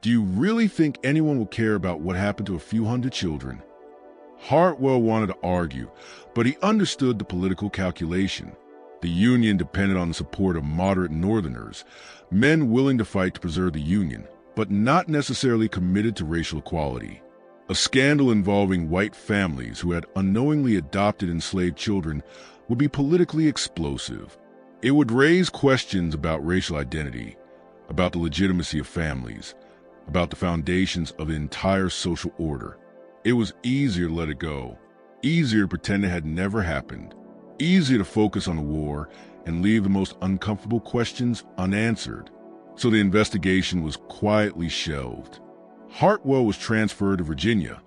do you really think anyone will care about what happened to a few hundred children? Hartwell wanted to argue, but he understood the political calculation. The Union depended on the support of moderate Northerners, men willing to fight to preserve the Union, but not necessarily committed to racial equality. A scandal involving white families who had unknowingly adopted enslaved children would be politically explosive. It would raise questions about racial identity, about the legitimacy of families, about the foundations of the entire social order. It was easier to let it go, easier to pretend it had never happened, easier to focus on the war and leave the most uncomfortable questions unanswered. So the investigation was quietly shelved. Hartwell was transferred to Virginia,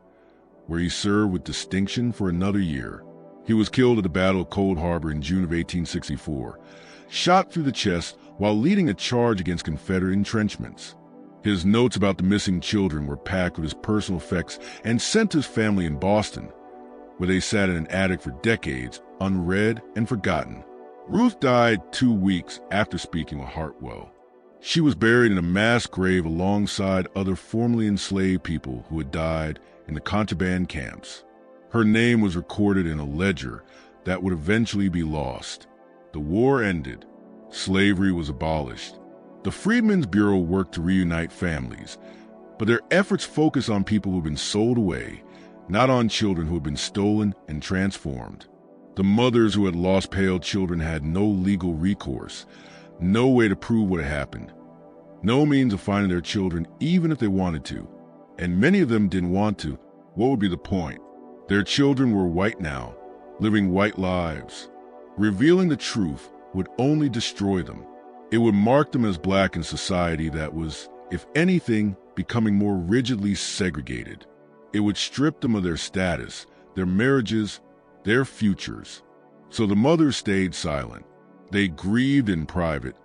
where he served with distinction for another year. He was killed at the Battle of Cold Harbor in June of 1864, shot through the chest while leading a charge against Confederate entrenchments. His notes about the missing children were packed with his personal effects and sent to his family in Boston, where they sat in an attic for decades, unread and forgotten. Ruth died 2 weeks after speaking with Hartwell. She was buried in a mass grave alongside other formerly enslaved people who had died in the contraband camps. Her name was recorded in a ledger that would eventually be lost. The war ended. Slavery was abolished. The Freedmen's Bureau worked to reunite families, but their efforts focused on people who had been sold away, not on children who had been stolen and transformed. The mothers who had lost pale children had no legal recourse, no way to prove what had happened, no means of finding their children even if they wanted to, and many of them didn't want to. What would be the point? Their children were white now, living white lives. Revealing the truth would only destroy them. It would mark them as black in society that was, if anything, becoming more rigidly segregated. It would strip them of their status, their marriages, their futures. So the mothers stayed silent. They grieved in private,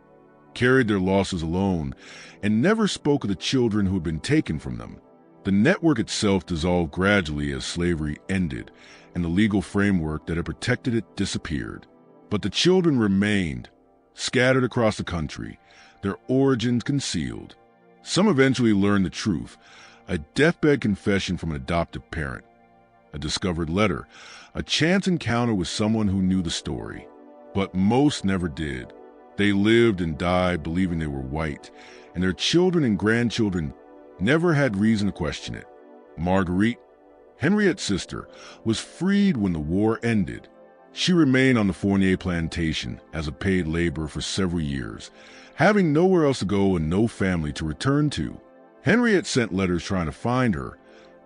carried their losses alone, and never spoke of the children who had been taken from them. The network itself dissolved gradually as slavery ended, and the legal framework that had protected it disappeared. But the children remained, scattered across the country, their origins concealed. Some eventually learned the truth, a deathbed confession from an adoptive parent, a discovered letter, a chance encounter with someone who knew the story. But most never did. They lived and died believing they were white, and their children and grandchildren never had reason to question it. Marguerite, Henriette's sister, was freed when the war ended. She remained on the Fournier plantation as a paid laborer for several years, having nowhere else to go and no family to return to. Henriette sent letters trying to find her,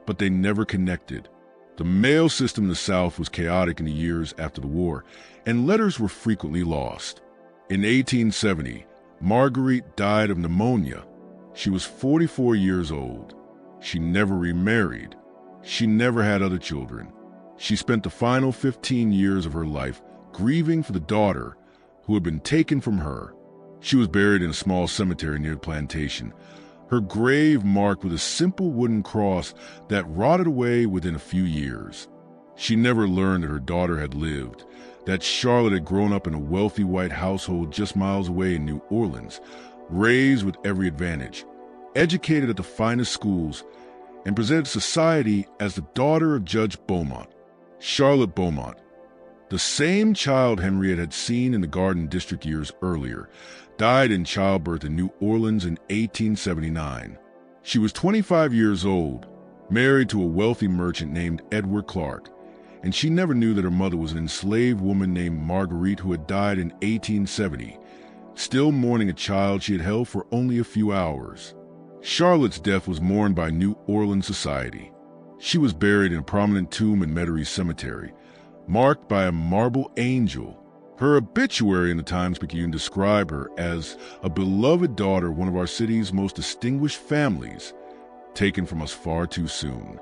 but they never connected. The mail system in the South was chaotic in the years after the war, and letters were frequently lost. In 1870, Marguerite died of pneumonia. She was 44 years old. She never remarried. She never had other children. She spent the final 15 years of her life grieving for the daughter who had been taken from her. She was buried in a small cemetery near the plantation, her grave marked with a simple wooden cross that rotted away within a few years. She never learned that her daughter had lived, that Charlotte had grown up in a wealthy white household just miles away in New Orleans, raised with every advantage, educated at the finest schools, and presented society as the daughter of Judge Beaumont. Charlotte Beaumont, the same child Henriette had seen in the Garden District years earlier, died in childbirth in New Orleans in 1879. She was 25 years old, married to a wealthy merchant named Edward Clark, and she never knew that her mother was an enslaved woman named Marguerite who had died in 1870, still mourning a child she had held for only a few hours. Charlotte's death was mourned by New Orleans society. She was buried in a prominent tomb in Metairie Cemetery, marked by a marble angel. Her obituary in the Times-Picayune described her as a beloved daughter of one of our city's most distinguished families, taken from us far too soon.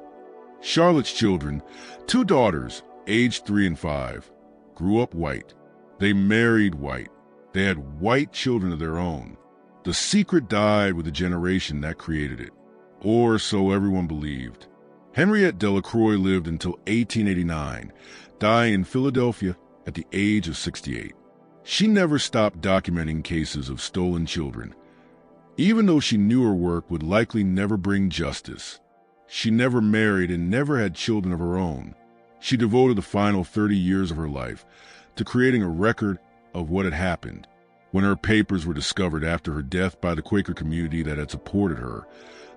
Charlotte's children, 2 daughters, aged 3 and 5, grew up white. They married white. They had white children of their own. The secret died with the generation that created it, or so everyone believed. Henriette Delacroix lived until 1889, dying in Philadelphia at the age of 68. She never stopped documenting cases of stolen children, even though she knew her work would likely never bring justice. She never married and never had children of her own. She devoted the final 30 years of her life to creating a record of what had happened. When her papers were discovered after her death by the Quaker community that had supported her,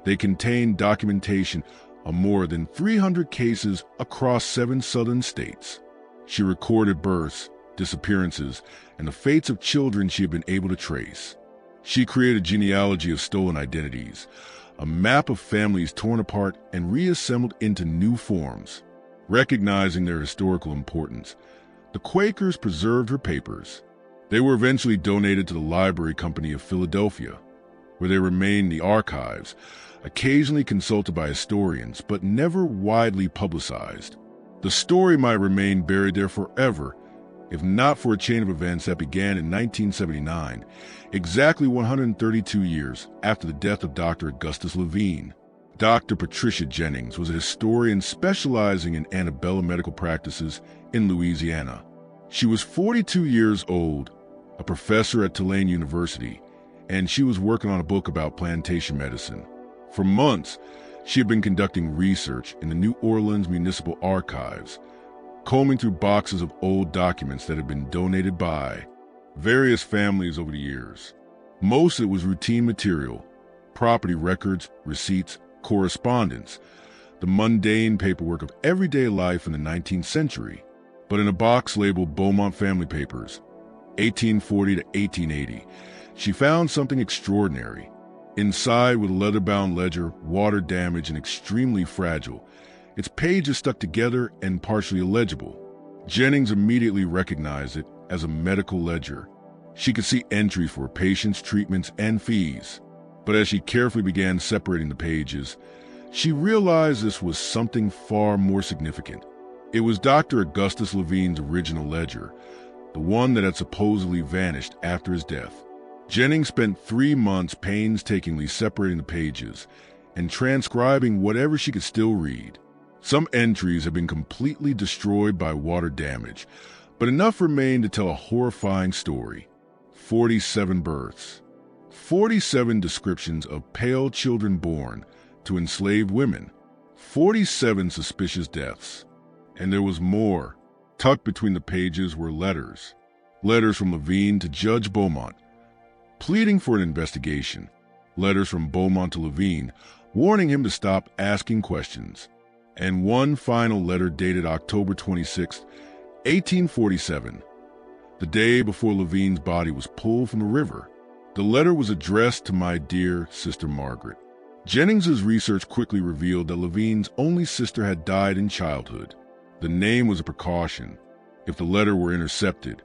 they contained documentation of more than 300 cases across 7 southern states. She recorded births, disappearances, and the fates of children she had been able to trace. She created a genealogy of stolen identities, a map of families torn apart and reassembled into new forms. Recognizing their historical importance, the Quakers preserved her papers. They were eventually donated to the Library Company of Philadelphia, where they remain in the archives, occasionally consulted by historians, but never widely publicized. The story might remain buried there forever, if not for a chain of events that began in 1979, exactly 132 years after the death of Dr. Augustus Levine. Dr. Patricia Jennings was a historian specializing in antebellum medical practices in Louisiana. She was 42 years old, a professor at Tulane University, and she was working on a book about plantation medicine. For months, she had been conducting research in the New Orleans Municipal Archives, combing through boxes of old documents that had been donated by various families over the years. Most of it was routine material, property records, receipts, correspondence, the mundane paperwork of everyday life in the 19th century. But in a box labeled Beaumont Family Papers, 1840 to 1880, she found something extraordinary. Inside, with a leather-bound ledger, water damaged and extremely fragile, its pages stuck together and partially illegible. Jennings immediately recognized it as a medical ledger. She could see entries for patients, treatments, and fees. But as she carefully began separating the pages, she realized this was something far more significant. It was Dr. Augustus Levine's original ledger, the one that had supposedly vanished after his death. Jennings spent 3 months painstakingly separating the pages and transcribing whatever she could still read. Some entries had been completely destroyed by water damage, but enough remained to tell a horrifying story. 47 births, 47 descriptions of pale children born to enslaved women, 47 suspicious deaths. And there was more. Tucked between the pages were letters. Letters from Levine to Judge Beaumont, pleading for an investigation. Letters from Beaumont to Levine, warning him to stop asking questions. And one final letter dated October 26, 1847, the day before Levine's body was pulled from the river. The letter was addressed to my dear sister Margaret. Jennings's research quickly revealed that Levine's only sister had died in childhood. The name was a precaution. If the letter were intercepted,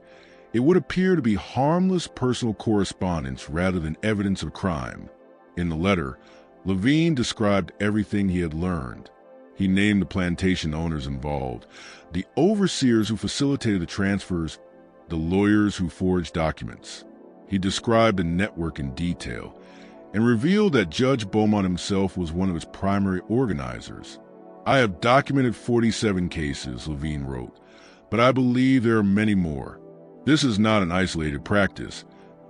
it would appear to be harmless personal correspondence rather than evidence of crime. In the letter, Levine described everything he had learned. He named the plantation owners involved, the overseers who facilitated the transfers, the lawyers who forged documents. He described the network in detail and revealed that Judge Beaumont himself was one of its primary organizers. "I have documented 47 cases," Levine wrote, "but I believe there are many more. This is not an isolated practice,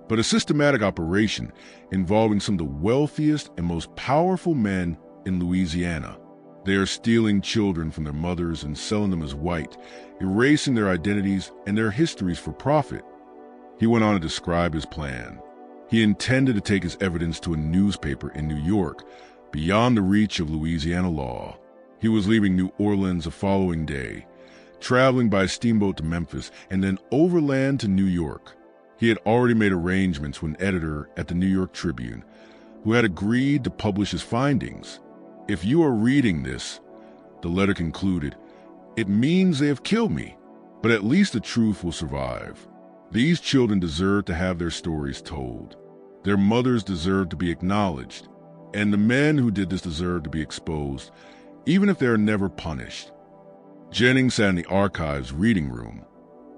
but a systematic operation involving some of the wealthiest and most powerful men in Louisiana. They are stealing children from their mothers and selling them as white, erasing their identities and their histories for profit." He went on to describe his plan. He intended to take his evidence to a newspaper in New York, beyond the reach of Louisiana law. He was leaving New Orleans the following day, traveling by steamboat to Memphis and then overland to New York. He had already made arrangements with an editor at the New York Tribune, who had agreed to publish his findings. "If you are reading this," the letter concluded, "it means they have killed me, but at least the truth will survive. These children deserve to have their stories told. Their mothers deserve to be acknowledged, and the men who did this deserve to be exposed, even if they are never punished." Jennings sat in the archives reading room,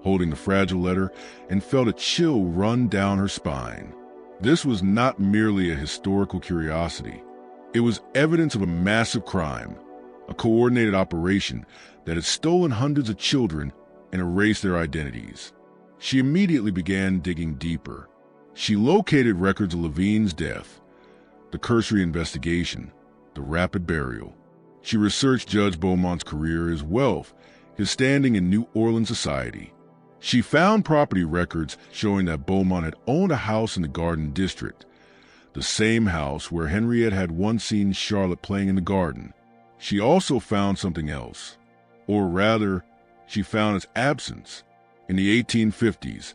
holding the fragile letter, and felt a chill run down her spine. This was not merely a historical curiosity. It was evidence of a massive crime, a coordinated operation that had stolen hundreds of children and erased their identities. She immediately began digging deeper. She located records of Levine's death, the cursory investigation, the rapid burial. She researched Judge Beaumont's career, his wealth, his standing in New Orleans society. She found property records showing that Beaumont had owned a house in the Garden District, the same house where Henriette had once seen Charlotte playing in the garden. She also found something else, or rather, she found its absence. In the 1850s,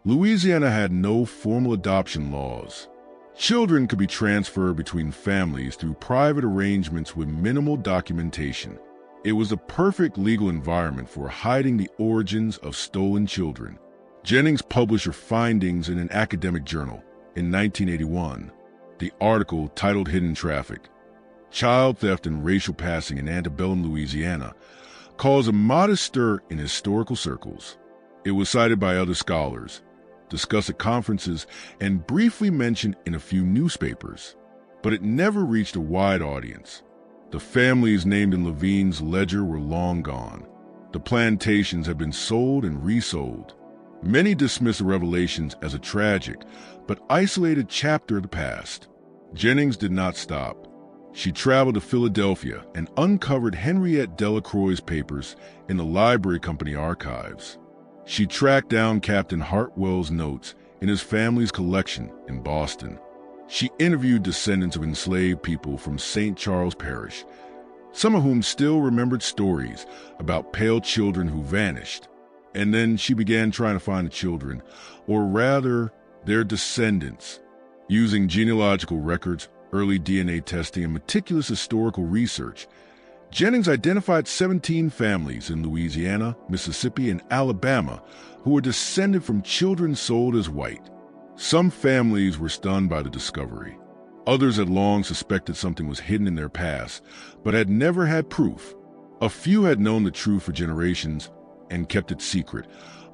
Louisiana had no formal adoption laws. Children could be transferred between families through private arrangements with minimal documentation. It was the perfect legal environment for hiding the origins of stolen children. Jennings published her findings in an academic journal in 1981. The article, titled "Hidden Traffic: Child Theft and Racial Passing in Antebellum, Louisiana," caused a modest stir in historical circles. It was cited by other scholars, discussed at conferences, and briefly mentioned in a few newspapers. But it never reached a wide audience. The families named in Levine's ledger were long gone. The plantations had been sold and resold. Many dismissed the revelations as a tragic but isolated chapter of the past. Jennings did not stop. She traveled to Philadelphia and uncovered Henriette Delacroix's papers in the Library Company archives. She tracked down Captain Hartwell's notes in his family's collection in Boston. She interviewed descendants of enslaved people from St. Charles Parish, some of whom still remembered stories about pale children who vanished. And then she began trying to find the children, or rather, their descendants. Using genealogical records, early DNA testing, and meticulous historical research, Jennings identified 17 families in Louisiana, Mississippi, and Alabama who were descended from children sold as white. Some families were stunned by the discovery. Others had long suspected something was hidden in their past, but had never had proof. A few had known the truth for generations and kept it secret,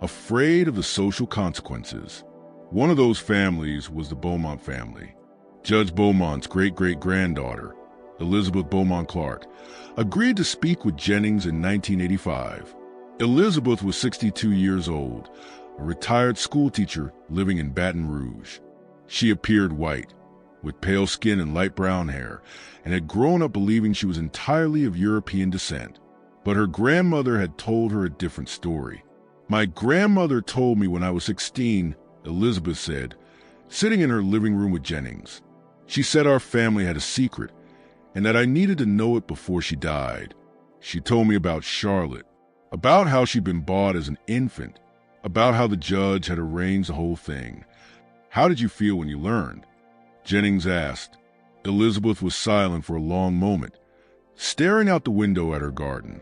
afraid of the social consequences. One of those families was the Beaumont family. Judge Beaumont's great-great-granddaughter, Elizabeth Beaumont Clark, agreed to speak with Jennings in 1985. Elizabeth was 62 years old, a retired schoolteacher living in Baton Rouge. She appeared white, with pale skin and light brown hair, and had grown up believing she was entirely of European descent. But her grandmother had told her a different story. "My grandmother told me when I was 16, Elizabeth said, sitting in her living room with Jennings. She said our family had a secret, and that I needed to know it before she died. She told me about Charlotte, about how she'd been bought as an infant, about how the judge had arranged the whole thing. How did you feel when you learned? Jennings asked. Elizabeth was silent for a long moment, staring out the window at her garden.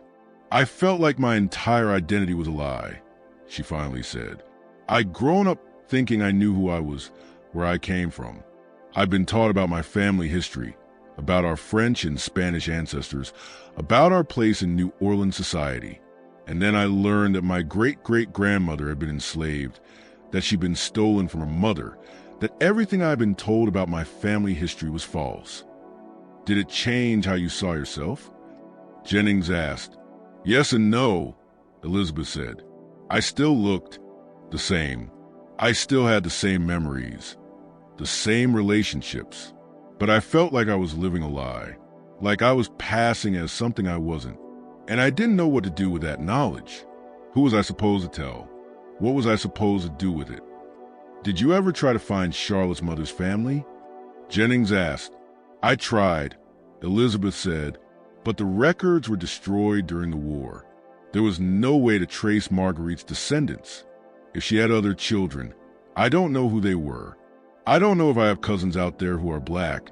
I felt like my entire identity was a lie, she finally said. I'd grown up thinking I knew who I was, where I came from. I'd been taught about my family history, about our French and Spanish ancestors, about our place in New Orleans society. And then I learned that my great-great-grandmother had been enslaved, that she'd been stolen from her mother, that everything I'd been told about my family history was false. Did it change how you saw yourself? Jennings asked. Yes and no, Elizabeth said. I still looked the same. I still had the same memories, the same relationships, but I felt like I was living a lie, like I was passing as something I wasn't, and I didn't know what to do with that knowledge. Who was I supposed to tell? What was I supposed to do with it? Did you ever try to find Charlotte's mother's family? Jennings asked. I tried, Elizabeth said, but the records were destroyed during the war. There was no way to trace Marguerite's descendants. If she had other children, I don't know who they were. I don't know if I have cousins out there who are black,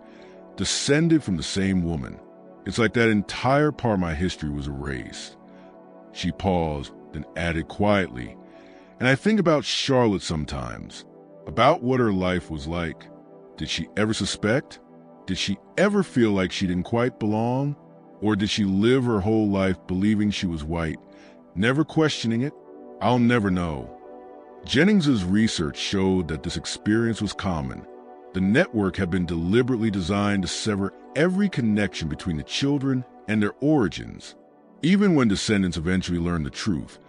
descended from the same woman. It's like that entire part of my history was erased. She paused, then added quietly, and I think about Charlotte sometimes, about what her life was like. Did she ever suspect? Did she ever feel like she didn't quite belong? Or did she live her whole life believing she was white, never questioning it? I'll never know. Jennings's research showed that this experience was common. The network had been deliberately designed to sever every connection between the children and their origins. Even when descendants eventually learned the truth,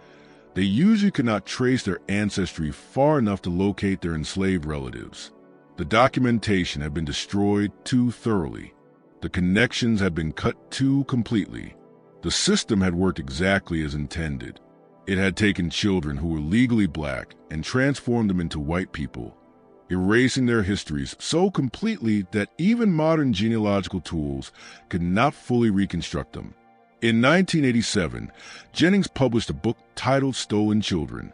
they usually could not trace their ancestry far enough to locate their enslaved relatives. The documentation had been destroyed too thoroughly. The connections had been cut too completely. The system had worked exactly as intended. It had taken children who were legally black and transformed them into white people, erasing their histories so completely that even modern genealogical tools could not fully reconstruct them. In 1987, Jennings published a book titled Stolen Children: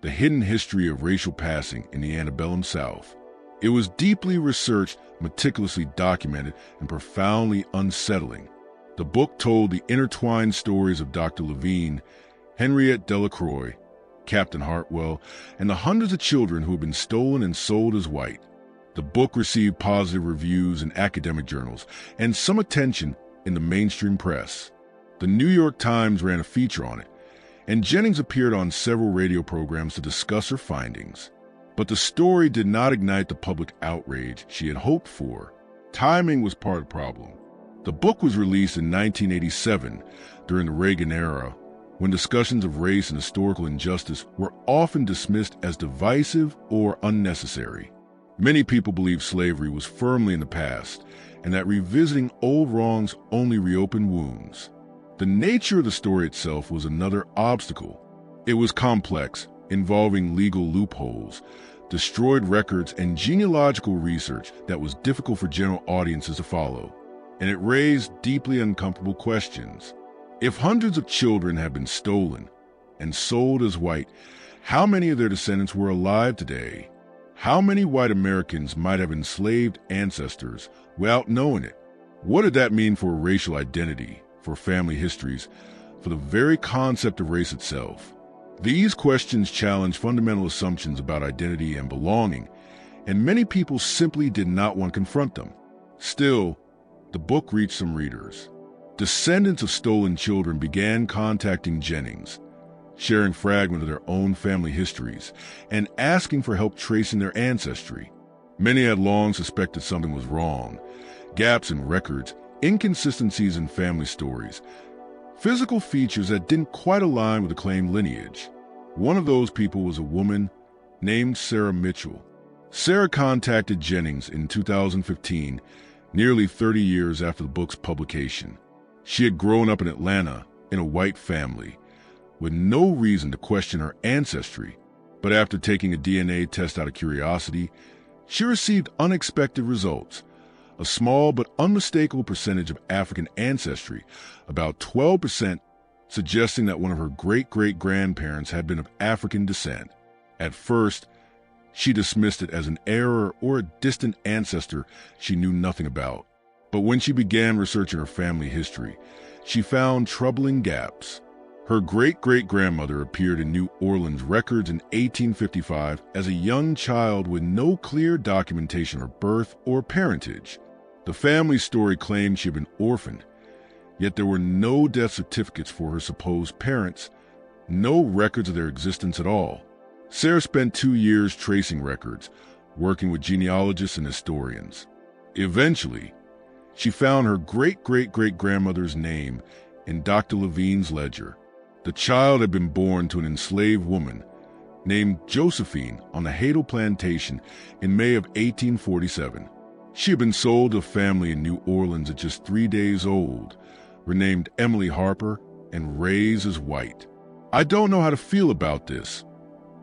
The Hidden History of Racial Passing in the Antebellum South. It was deeply researched, meticulously documented, and profoundly unsettling. The book told the intertwined stories of Dr. Levine, Henriette Delacroix, Captain Hartwell, and the hundreds of children who had been stolen and sold as white. The book received positive reviews in academic journals and some attention in the mainstream press. The New York Times ran a feature on it, and Jennings appeared on several radio programs to discuss her findings. But the story did not ignite the public outrage she had hoped for. Timing was part of the problem. The book was released in 1987, during the Reagan era, when discussions of race and historical injustice were often dismissed as divisive or unnecessary. Many people believed slavery was firmly in the past, and that revisiting old wrongs only reopened wounds. The nature of the story itself was another obstacle. It was complex, involving legal loopholes, destroyed records, and genealogical research that was difficult for general audiences to follow. And it raised deeply uncomfortable questions. If hundreds of children had been stolen and sold as white, how many of their descendants were alive today? How many white Americans might have enslaved ancestors without knowing it? What did that mean for racial identity, for family histories, for the very concept of race itself? These questions challenge fundamental assumptions about identity and belonging, and many people simply did not want to confront them. Still, the book reached some readers. Descendants of stolen children began contacting Jennings, sharing fragments of their own family histories, and asking for help tracing their ancestry. Many had long suspected something was wrong: gaps in records, inconsistencies in family stories, physical features that didn't quite align with the claimed lineage. One of those people was a woman named Sarah Mitchell. Sarah contacted Jennings in 2015, nearly 30 years after the book's publication. She had grown up in Atlanta in a white family, with no reason to question her ancestry, but after taking a DNA test out of curiosity, she received unexpected results. A small but unmistakable percentage of African ancestry, about 12%, suggesting that one of her great-great-grandparents had been of African descent. At first, she dismissed it as an error or a distant ancestor she knew nothing about. But when she began researching her family history, she found troubling gaps. Her great-great-grandmother appeared in New Orleans records in 1855 as a young child with no clear documentation of birth or parentage. The family story claimed she had been orphaned, yet there were no death certificates for her supposed parents, no records of their existence at all. Sarah spent 2 years tracing records, working with genealogists and historians. Eventually, she found her great-great-great-grandmother's name in Dr. Levine's ledger. The child had been born to an enslaved woman named Josephine on the Hato plantation in May of 1847. She had been sold to a family in New Orleans at just 3 days old, renamed Emily Harper, and raised as white. "I don't know how to feel about this,"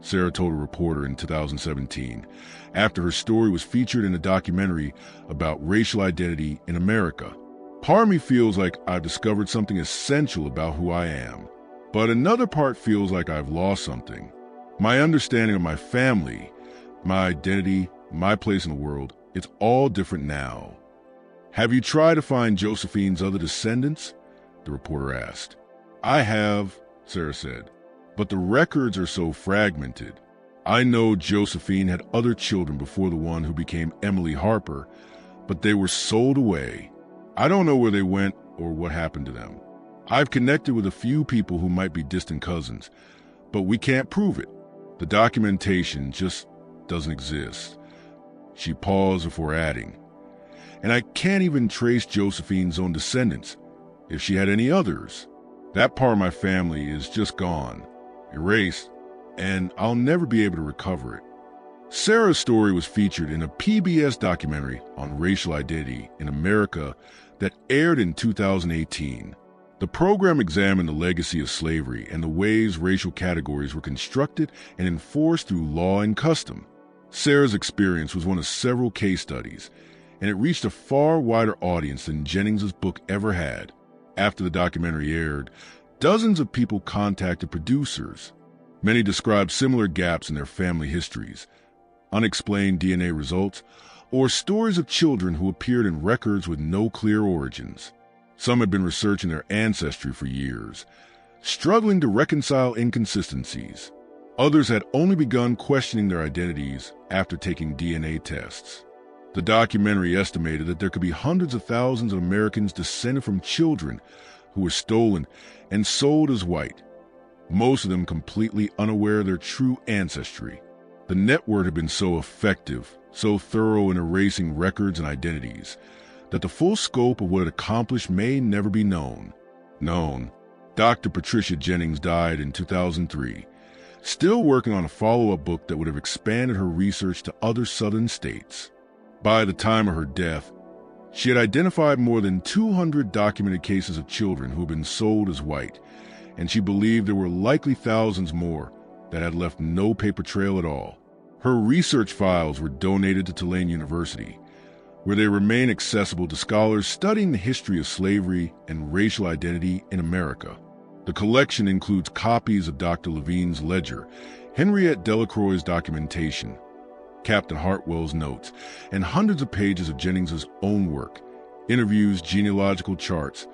Sarah told a reporter in 2017, after her story was featured in a documentary about racial identity in America. "Part of me feels like I've discovered something essential about who I am, but another part feels like I've lost something. My understanding of my family, my identity, my place in the world, it's all different now." "Have you tried to find Josephine's other descendants?" the reporter asked. "I have," Sarah said, "but the records are so fragmented. I know Josephine had other children before the one who became Emily Harper, but they were sold away. I don't know where they went or what happened to them. I've connected with a few people who might be distant cousins, but we can't prove it. The documentation just doesn't exist." She paused before adding, "And I can't even trace Josephine's own descendants, if she had any others. That part of my family is just gone, erased, and I'll never be able to recover it." Sarah's story was featured in a PBS documentary on racial identity in America that aired in 2018. The program examined the legacy of slavery and the ways racial categories were constructed and enforced through law and custom. Sarah's experience was one of several case studies, and it reached a far wider audience than Jennings's book ever had. After the documentary aired, dozens of people contacted producers. Many described similar gaps in their family histories, unexplained DNA results, or stories of children who appeared in records with no clear origins. Some had been researching their ancestry for years, struggling to reconcile inconsistencies. Others had only begun questioning their identities after taking DNA tests. The documentary estimated that there could be hundreds of thousands of Americans descended from children who were stolen and sold as white, most of them completely unaware of their true ancestry. The network had been so effective, so thorough in erasing records and identities, that the full scope of what it accomplished may never be known. Dr. Patricia Jennings died in 2003, still working on a follow-up book that would have expanded her research to other southern states. By the time of her death, she had identified more than 200 documented cases of children who had been sold as white, and she believed there were likely thousands more that had left no paper trail at all. Her research files were donated to Tulane University, where they remain accessible to scholars studying the history of slavery and racial identity in America. The collection includes copies of Dr. Levine's ledger, Henriette Delacroix's documentation, Captain Hartwell's notes, and hundreds of pages of Jennings's own work, interviews, genealogical charts,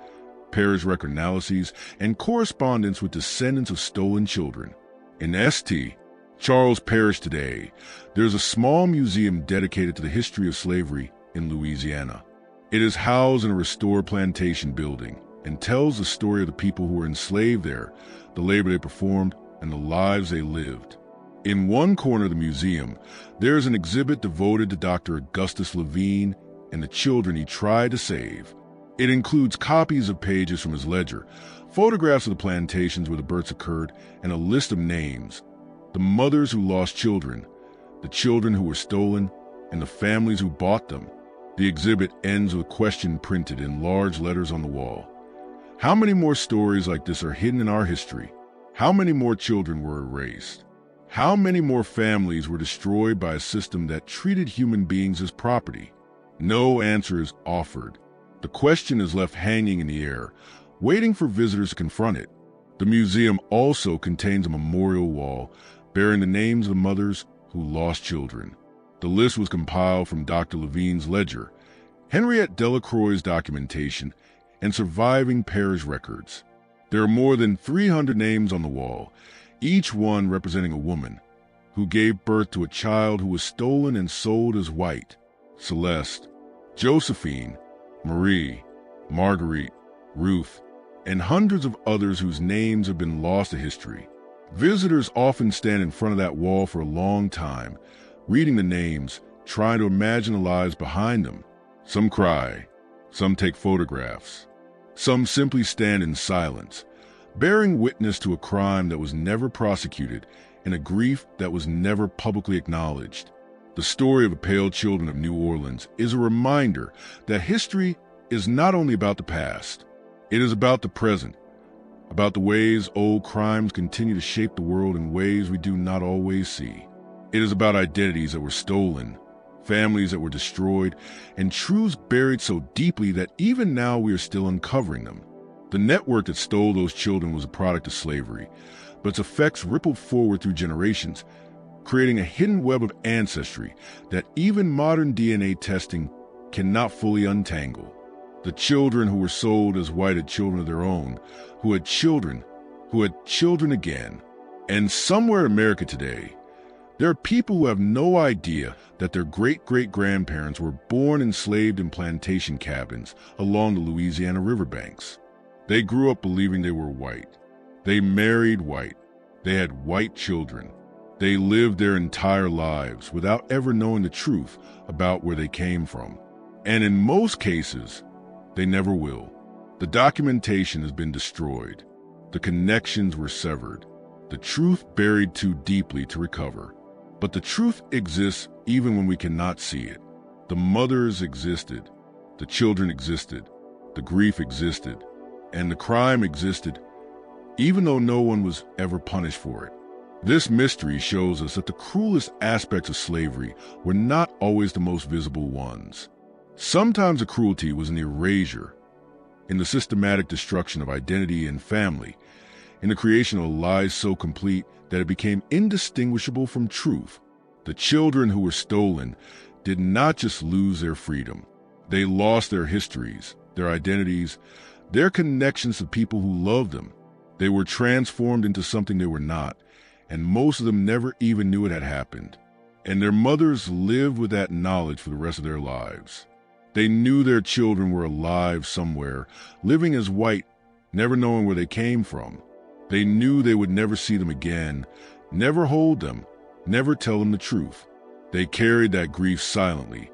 parish record analyses, and correspondence with descendants of stolen children. In St. Charles Parish today, there's a small museum dedicated to the history of slavery in Louisiana. It is housed in a restored plantation building and tells the story of the people who were enslaved there, the labor they performed, and the lives they lived. In one corner of the museum, there is an exhibit devoted to Dr. Augustus Levine and the children he tried to save. It includes copies of pages from his ledger, photographs of the plantations where the births occurred, and a list of names: the mothers who lost children, the children who were stolen, and the families who bought them. The exhibit ends with a question printed in large letters on the wall. How many more stories like this are hidden in our history? How many more children were erased? How many more families were destroyed by a system that treated human beings as property? No answer is offered. The question is left hanging in the air, waiting for visitors to confront it. The museum also contains a memorial wall bearing the names of the mothers who lost children. The list was compiled from Dr. Levine's ledger, Henriette Delacroix's documentation, and surviving parish records. There are more than 300 names on the wall, each one representing a woman who gave birth to a child who was stolen and sold as white: Celeste, Josephine, Marie, Marguerite, Ruth, and hundreds of others whose names have been lost to history. Visitors often stand in front of that wall for a long time, reading the names, trying to imagine the lives behind them. Some cry, some take photographs, some simply stand in silence, bearing witness to a crime that was never prosecuted and a grief that was never publicly acknowledged. The story of the Pale Children of New Orleans is a reminder that history is not only about the past, it is about the present, about the ways old crimes continue to shape the world in ways we do not always see. It is about identities that were stolen, families that were destroyed, and truths buried so deeply that even now we are still uncovering them. The network that stole those children was a product of slavery, but its effects rippled forward through generations, creating a hidden web of ancestry that even modern DNA testing cannot fully untangle. The children who were sold as white had children of their own, who had children again. And somewhere in America today, there are people who have no idea that their great-great-grandparents were born enslaved in plantation cabins along the Louisiana riverbanks. They grew up believing they were white. They married white. They had white children. They lived their entire lives without ever knowing the truth about where they came from. And in most cases, they never will. The documentation has been destroyed. The connections were severed. The truth buried too deeply to recover. But the truth exists even when we cannot see it. The mothers existed. The children existed. The grief existed. And the crime existed, even though no one was ever punished for it. This mystery shows us that the cruelest aspects of slavery were not always the most visible ones. Sometimes the cruelty was in the erasure, in the systematic destruction of identity and family, in the creation of lies so complete that it became indistinguishable from truth. The children who were stolen did not just lose their freedom. They lost their histories, their identities, their connections to people who loved them. They were transformed into something they were not, and most of them never even knew it had happened. And their mothers lived with that knowledge for the rest of their lives. They knew their children were alive somewhere, living as white, never knowing where they came from. They knew they would never see them again, never hold them, never tell them the truth. They carried that grief silently,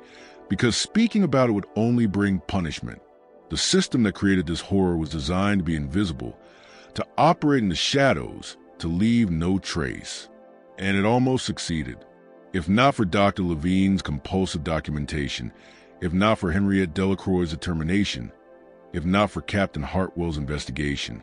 because speaking about it would only bring punishment. The system that created this horror was designed to be invisible, to operate in the shadows, to leave no trace. And it almost succeeded. If not for Dr. Levine's compulsive documentation, if not for Henriette Delacroix's determination, if not for Captain Hartwell's investigation,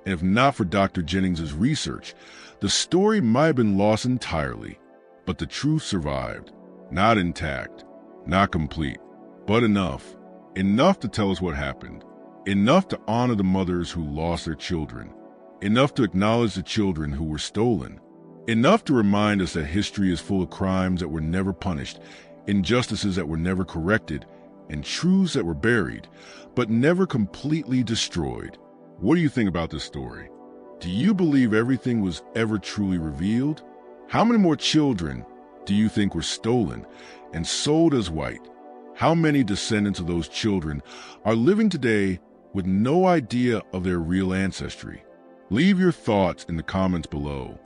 and if not for Dr. Jennings's research, the story might have been lost entirely. But the truth survived, not intact, not complete, but enough to tell us what happened, enough to honor the mothers who lost their children, enough to acknowledge the children who were stolen, enough to remind us that history is full of crimes that were never punished, injustices that were never corrected, and truths that were buried, but never completely destroyed. What do you think about this story? Do you believe everything was ever truly revealed? How many more children do you think were stolen and sold as white? How many descendants of those children are living today with no idea of their real ancestry? Leave your thoughts in the comments below.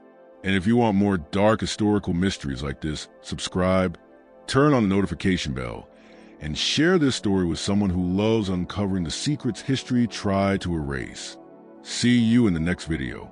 And if you want more dark historical mysteries like this, subscribe, turn on the notification bell, and share this story with someone who loves uncovering the secrets history tried to erase. See you in the next video.